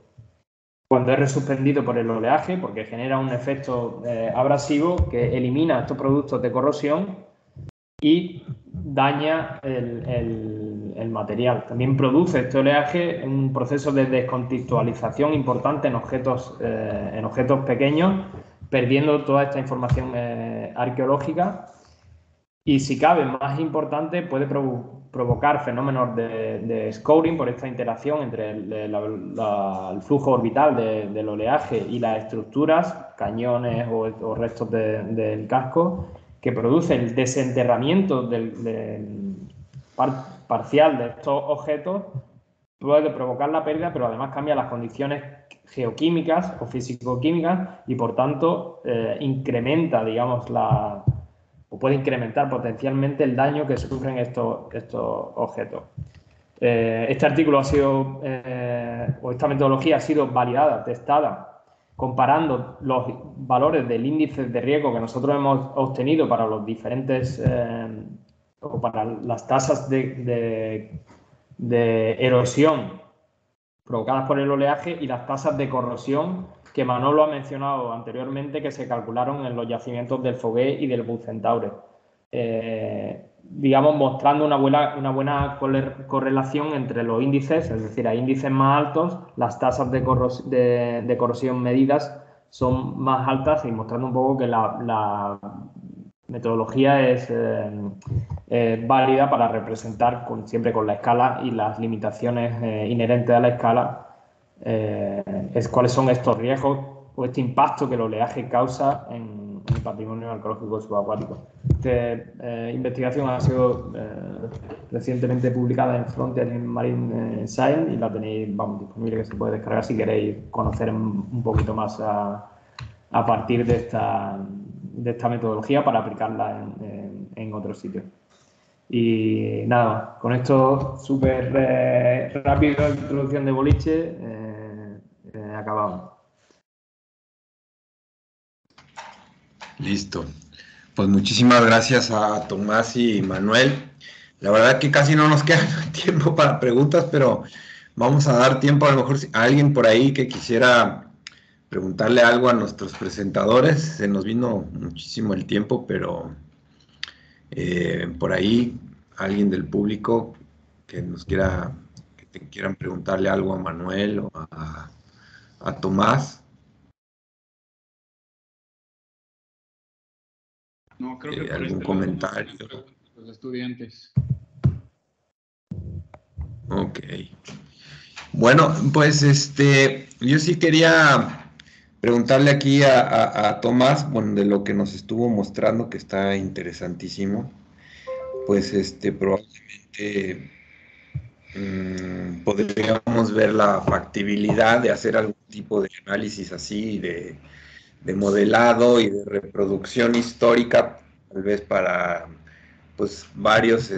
cuando es resuspendido por el oleaje, porque genera un efecto abrasivo que elimina estos productos de corrosión y daña el material. También produce este oleaje un proceso de descontextualización importante en objetos pequeños, perdiendo toda esta información arqueológica, y, si cabe, más importante, puede provocar fenómenos de scoring por esta interacción entre el flujo orbital del oleaje y las estructuras, cañones o restos del casco, que produce el desenterramiento parcial de estos objetos. Puede provocar la pérdida, pero además cambia las condiciones geoquímicas o físico-químicas y, por tanto, incrementa, digamos, o puede incrementar potencialmente el daño que sufren estos objetos. Este artículo ha sido, o esta metodología ha sido validada, testada comparando los valores del índice de riesgo que nosotros hemos obtenido para los diferentes o para las tasas de erosión provocadas por el oleaje y las tasas de corrosión que Manolo ha mencionado anteriormente, que se calcularon en los yacimientos del Fogué y del Bucentaure. Digamos, mostrando una buena correlación entre los índices, es decir, a índices más altos, las tasas de corrosión medidas son más altas, y mostrando un poco que la metodología es válida para representar siempre con la escala y las limitaciones inherentes a la escala, cuáles son estos riesgos o este impacto que el oleaje causa en el patrimonio arqueológico subacuático. Esta investigación ha sido recientemente publicada en Frontiers in Marine Science y la tenéis disponible, que se puede descargar si queréis conocer un poquito más a partir de esta metodología para aplicarla en otros sitios. Y nada, con esto súper rápido, introducción de boliche, acabamos. Listo. Pues muchísimas gracias a Tomás y Manuel. La verdad que casi no nos queda tiempo para preguntas, pero vamos a dar tiempo a lo mejor a alguien por ahí que quisiera preguntarle algo a nuestros presentadores. Se nos vino muchísimo el tiempo, pero por ahí alguien del público que quieran preguntarle algo a Manuel o a Tomás. No, creo que por ¿Algún comentario? Los estudiantes. Ok. Bueno, pues yo sí quería preguntarle aquí a Tomás, bueno, de lo que nos estuvo mostrando, que está interesantísimo. Pues probablemente podríamos ver la factibilidad de hacer algún tipo de análisis así, de modelado y de reproducción histórica, tal vez para pues varios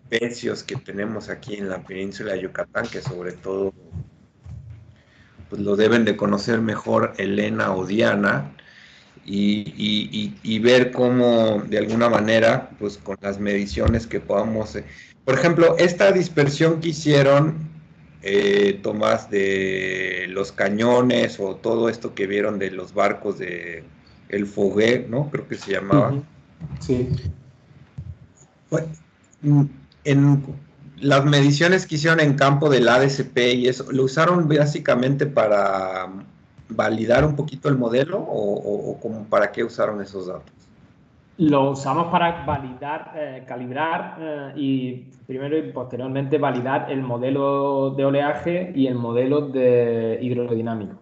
pecios que tenemos aquí en la península de Yucatán, que sobre todo pues lo deben de conocer mejor Elena o Diana, y ver cómo de alguna manera, pues con las mediciones que podamos, por ejemplo, esta dispersión que hicieron, Tomás, de los cañones o todo esto que vieron de los barcos de el Fogué, ¿no? Creo que se llamaba. Sí. En las mediciones que hicieron en campo del ADCP y eso, ¿lo usaron básicamente para validar un poquito el modelo o como para qué usaron esos datos? Lo usamos para validar, calibrar y primero y posteriormente validar el modelo de oleaje y el modelo de hidrodinámico.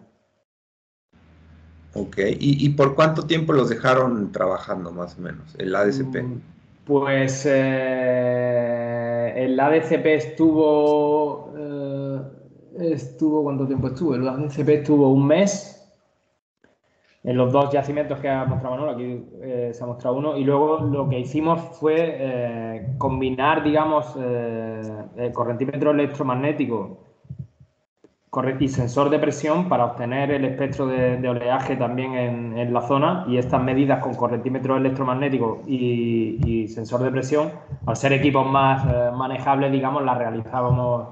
Ok, ¿y por cuánto tiempo los dejaron trabajando más o menos, el ADCP? Pues el ADCP estuvo, ¿cuánto tiempo estuvo? El ADCP estuvo un mes en los dos yacimientos que ha mostrado Manuel. Aquí se ha mostrado uno, y luego lo que hicimos fue combinar, digamos, el correntímetro electromagnético y sensor de presión para obtener el espectro de oleaje también en la zona, y estas medidas con correntímetro electromagnético y sensor de presión, al ser equipos más manejables, digamos, las realizábamos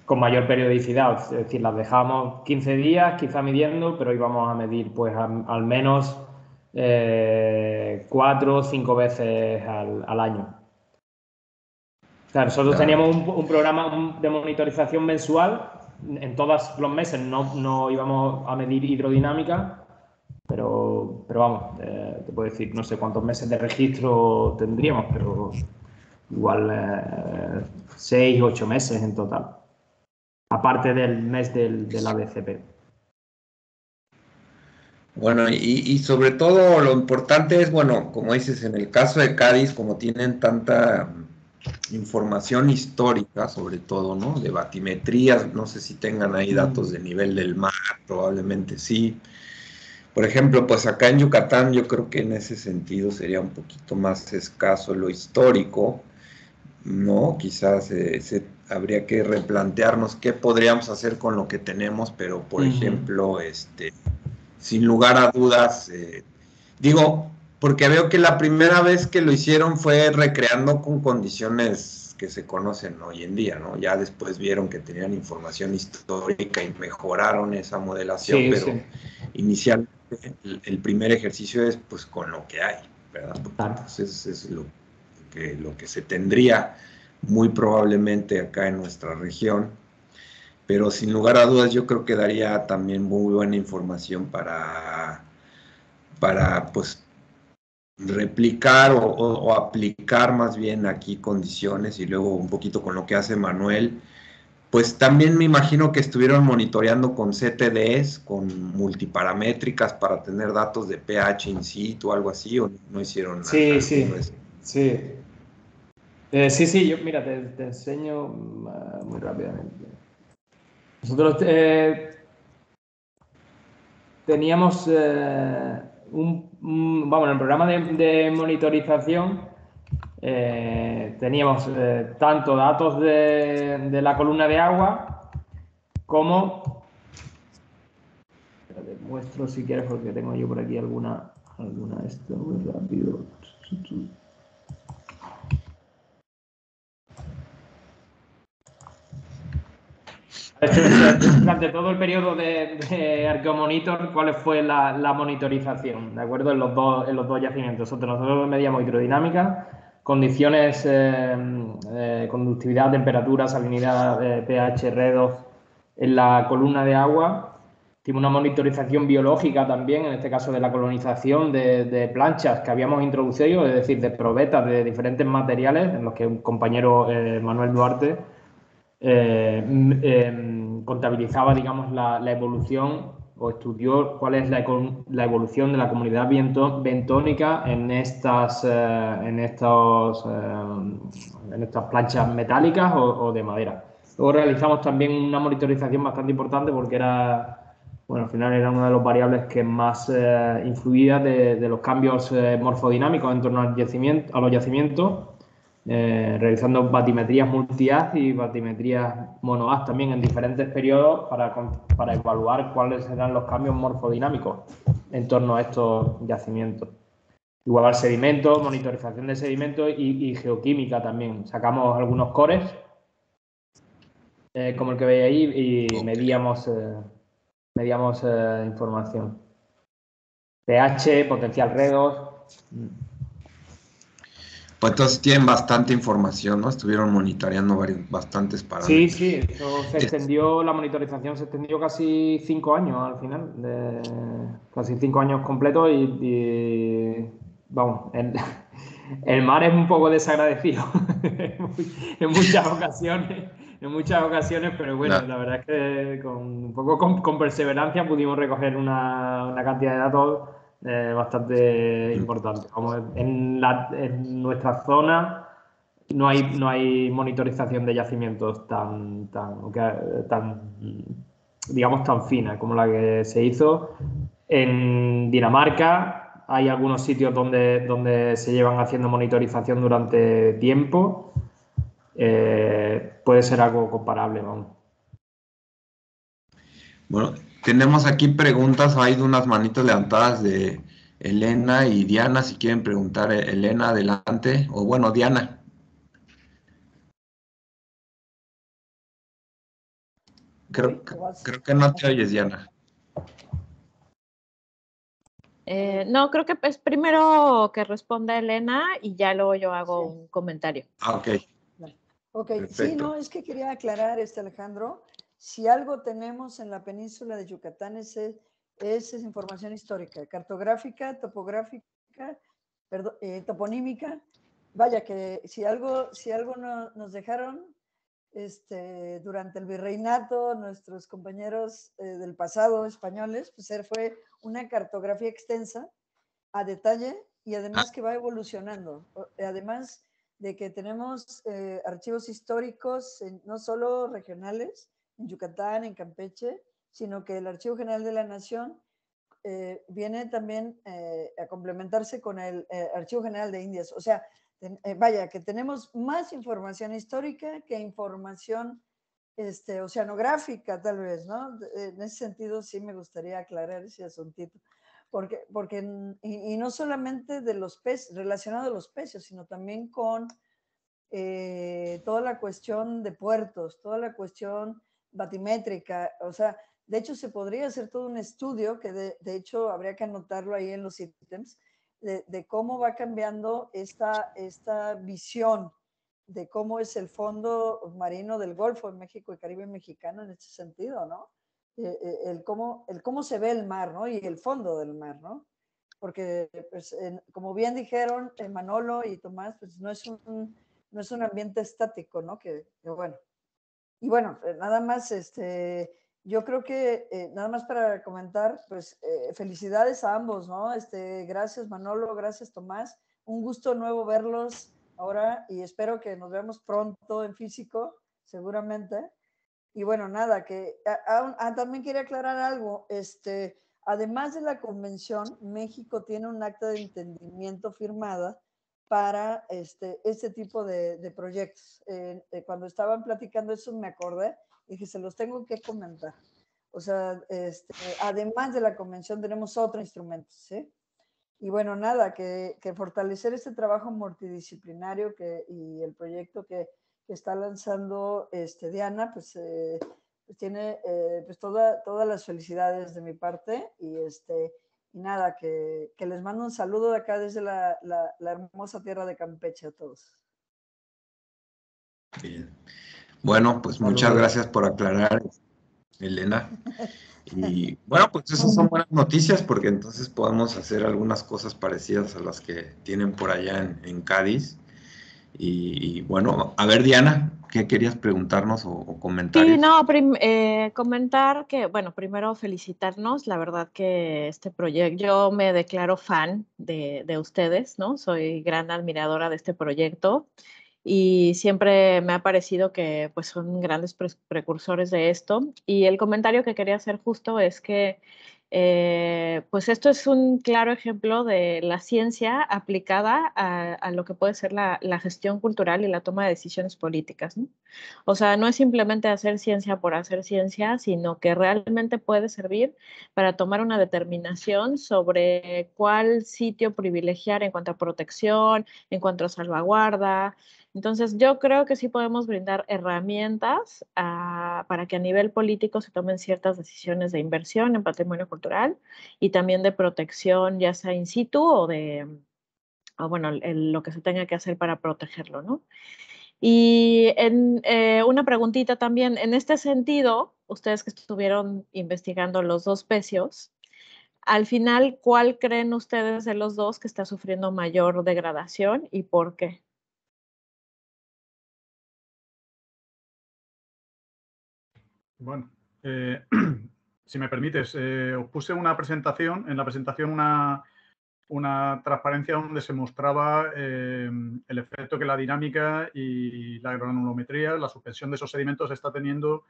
con mayor periodicidad, es decir, las dejábamos 15 días quizá midiendo, pero íbamos a medir pues al menos 4 o 5 veces al año. Claro, nosotros teníamos un programa de monitorización mensual. En todos los meses no íbamos a medir hidrodinámica, pero vamos, te puedo decir, no sé cuántos meses de registro tendríamos, pero igual 6 o 8 meses en total, aparte del mes del ADCP. Bueno, y sobre todo lo importante es, bueno, como dices, en el caso de Cádiz, como tienen tanta información histórica, sobre todo, ¿no? De batimetrías, no sé si tengan ahí datos de nivel del mar, probablemente sí. Por ejemplo, pues acá en Yucatán yo creo que en ese sentido sería un poquito más escaso lo histórico, ¿no? Quizás habría que replantearnos qué podríamos hacer con lo que tenemos, pero por ejemplo, sin lugar a dudas, digo, porque veo que la primera vez que lo hicieron fue recreando con condiciones que se conocen hoy en día, ¿no? Ya después vieron que tenían información histórica y mejoraron esa modelación, Sí, pero sí. inicialmente el primer ejercicio es pues con lo que hay, ¿verdad? Porque Claro. entonces es lo que se tendría muy probablemente acá en nuestra región, pero sin lugar a dudas yo creo que daría también muy buena información para pues replicar o aplicar más bien aquí condiciones y luego un poquito con lo que hace Manuel. Pues también me imagino que estuvieron monitoreando con CTDs, con multiparamétricas para tener datos de pH in situ o algo así, o no hicieron Sí, alguno sí, de esos. sí. Sí, yo, mira, te enseño muy rápidamente. Nosotros teníamos vamos, en el programa de monitorización teníamos tanto datos de la columna de agua como... Te muestro si quieres porque tengo yo por aquí alguna esto muy rápido. Durante todo el periodo de Arqueomonitor, ¿cuál fue la monitorización? ¿De acuerdo? En los dos yacimientos. Nosotros medíamos hidrodinámica, condiciones, conductividad, temperatura, salinidad, pH, redox en la columna de agua. Hicimos una monitorización biológica también, en este caso de la colonización de planchas que habíamos introducido, es decir, de probetas de diferentes materiales, en los que un compañero, Manuel Duarte, contabilizaba, digamos, la evolución o estudió cuál es la evolución de la comunidad bentónica en estas planchas metálicas o de madera. Luego realizamos también una monitorización bastante importante porque al final era una de las variables que más influía de los cambios morfodinámicos en torno a los yacimientos. Realizando batimetrías multi-haz y batimetrías mono-haz también en diferentes periodos para evaluar cuáles serán los cambios morfodinámicos en torno a estos yacimientos. Igual al sedimento, monitorización de sedimentos y geoquímica también. Sacamos algunos cores, como el que veis ahí, y medíamos información. pH, potencial redox. Pues entonces tienen bastante información, ¿no? Estuvieron monitoreando bastantes parámetros. Sí, eso se extendió, la monitorización se extendió casi 5 años al final, casi 5 años completos y vamos, el mar es un poco desagradecido en muchas ocasiones, pero bueno, Claro. la verdad es que un poco con perseverancia pudimos recoger una cantidad de datos bastante importante. Vamos, en nuestra zona no hay monitorización de yacimientos digamos, tan fina como la que se hizo en Dinamarca. Hay algunos sitios donde se llevan haciendo monitorización durante tiempo. Puede ser algo comparable, vamos. Bueno, tenemos aquí preguntas, hay unas manitas levantadas de Elena y Diana, si quieren preguntar, Elena, adelante, o bueno, Diana. Creo que no te oyes, Diana. No, creo que es primero que responda Elena y ya luego yo hago un comentario. Ok. Ok, Perfecto. sí, no, es que quería aclarar, Alejandro, si algo tenemos en la península de Yucatán es información histórica, cartográfica, topográfica, toponímica. Vaya que si algo nos dejaron durante el virreinato, nuestros compañeros del pasado españoles, pues fue una cartografía extensa, a detalle, y además que va evolucionando. Además de que tenemos archivos históricos, no solo regionales, en Yucatán, en Campeche, sino que el Archivo General de la Nación viene también a complementarse con el Archivo General de Indias. O sea, vaya, que tenemos más información histórica que información oceanográfica, tal vez, ¿no? En ese sentido sí me gustaría aclarar ese asuntito. Porque y no solamente de los peces, relacionado a los peces, sino también con toda la cuestión de puertos, toda la cuestión batimétrica, o sea, de hecho se podría hacer todo un estudio que de hecho habría que anotarlo ahí en los ítems, de cómo va cambiando esta visión de cómo es el fondo marino del Golfo de México y Caribe mexicano en este sentido, ¿no? El cómo se ve el mar, ¿no? Y el fondo del mar, ¿no? Porque, pues, como bien dijeron Manolo y Tomás, pues no es un ambiente estático, ¿no? Bueno. Y bueno, nada más, yo creo que nada más para comentar, pues felicidades a ambos, ¿no? Gracias Manolo, gracias Tomás. Un gusto nuevo verlos ahora y espero que nos veamos pronto en físico, seguramente. Y bueno, nada, que también quería aclarar algo. Además de la convención, México tiene un acta de entendimiento firmada para este tipo de proyectos. Cuando estaban platicando eso me acordé y dije, se los tengo que comentar. O sea, además de la convención tenemos otro instrumento, ¿sí? Y bueno, nada, que fortalecer este trabajo multidisciplinario y el proyecto que está lanzando Diana, pues tiene pues todas las felicidades de mi parte y nada, que les mando un saludo de acá desde la hermosa tierra de Campeche a todos. Bien. Bueno, pues muchas gracias por aclarar, Elena. Y bueno, pues esas son buenas noticias porque entonces podemos hacer algunas cosas parecidas a las que tienen por allá en Cádiz. Y bueno, a ver, Diana, ¿qué querías preguntarnos o comentarios? Sí, no, comentar que, bueno, primero felicitarnos, la verdad que este proyecto, yo me declaro fan de ustedes, ¿no? Soy gran admiradora de este proyecto y siempre me ha parecido que pues son grandes precursores de esto. Y el comentario que quería hacer justo es que pues esto es un claro ejemplo de la ciencia aplicada a lo que puede ser la gestión cultural y la toma de decisiones políticas, ¿no? O sea, no es simplemente hacer ciencia por hacer ciencia, sino que realmente puede servir para tomar una determinación sobre cuál sitio privilegiar en cuanto a protección, en cuanto a salvaguarda. Entonces, yo creo que sí podemos brindar herramientas para que a nivel político se tomen ciertas decisiones de inversión en patrimonio cultural y también de protección, ya sea in situ o bueno, lo que se tenga que hacer para protegerlo, ¿no? Y una preguntita también, en este sentido, ustedes que estuvieron investigando los dos pecios, al final, ¿cuál creen ustedes de los dos que está sufriendo mayor degradación y por qué? Bueno, si me permites, os puse una presentación, en la presentación una transparencia donde se mostraba el efecto que la dinámica y la granulometría, la suspensión de esos sedimentos está teniendo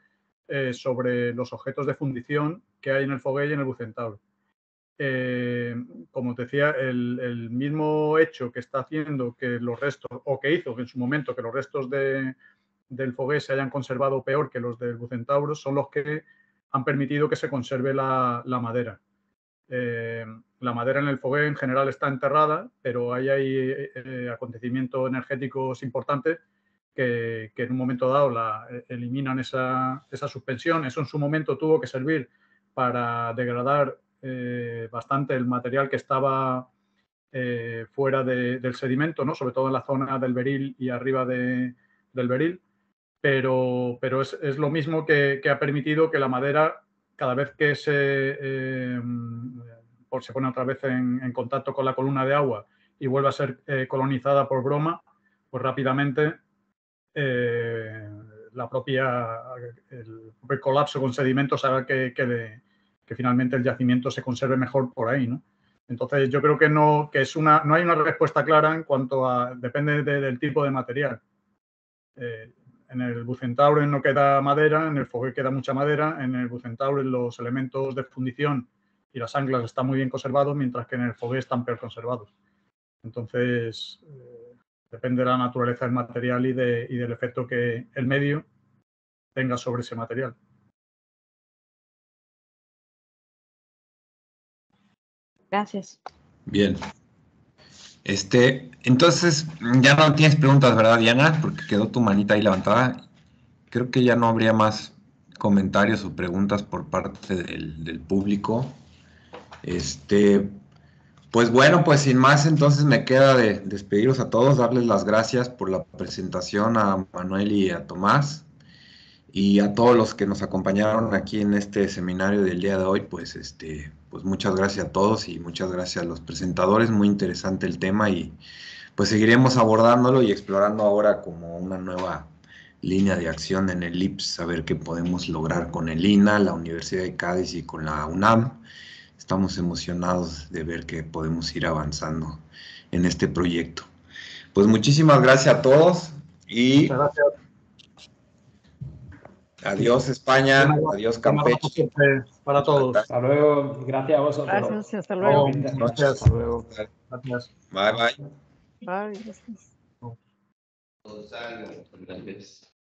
sobre los objetos de fundición que hay en el Fogué y en el Bucentauro. Como te decía, el mismo hecho que está haciendo que los restos, o que hizo que en su momento que los restos del Fogué se hayan conservado peor que los del Bucentauro, son los que han permitido que se conserve la madera. La madera en el Fogué en general está enterrada, pero hay acontecimientos energéticos importantes que en un momento dado eliminan esa suspensión. Eso en su momento tuvo que servir para degradar bastante el material que estaba fuera del sedimento, ¿no? Sobre todo en la zona del beril y arriba del beril, pero es lo mismo que ha permitido que la madera, cada vez que se pone otra vez en contacto con la columna de agua y vuelve a ser colonizada por broma, pues rápidamente el propio colapso con sedimentos haga que finalmente el yacimiento se conserve mejor por ahí, ¿no? Entonces yo creo que no hay una respuesta clara en cuanto a, depende del tipo de material. En el Bucentaure no queda madera, en el Fogué queda mucha madera, en el Bucentaure los elementos de fundición y las anclas están muy bien conservados, mientras que en el Fogué están peor conservados. Entonces, Depende de la naturaleza del material y del efecto que el medio tenga sobre ese material. Gracias. Bien. Entonces, ya no tienes preguntas, ¿verdad, Diana? Porque quedó tu manita ahí levantada. Creo que ya no habría más comentarios o preguntas por parte del público. Pues bueno, pues sin más, entonces me queda de despediros a todos, darles las gracias por la presentación a Manuel y a Tomás, y a todos los que nos acompañaron aquí en este seminario del día de hoy, pues pues muchas gracias a todos y muchas gracias a los presentadores, muy interesante el tema, y pues seguiremos abordándolo y explorando ahora como una nueva línea de acción en el IPS, a ver qué podemos lograr con el INA, la Universidad de Cádiz y con la UNAM. Estamos emocionados de ver que podemos ir avanzando en este proyecto. Pues muchísimas gracias a todos y Gracias. adiós España, adiós Campeche. Para todos. Hasta luego. Gracias a vosotros. Gracias y hasta luego. Gracias. Hasta luego. Gracias. Bye, bye. Bye. Gonzalo Fernández.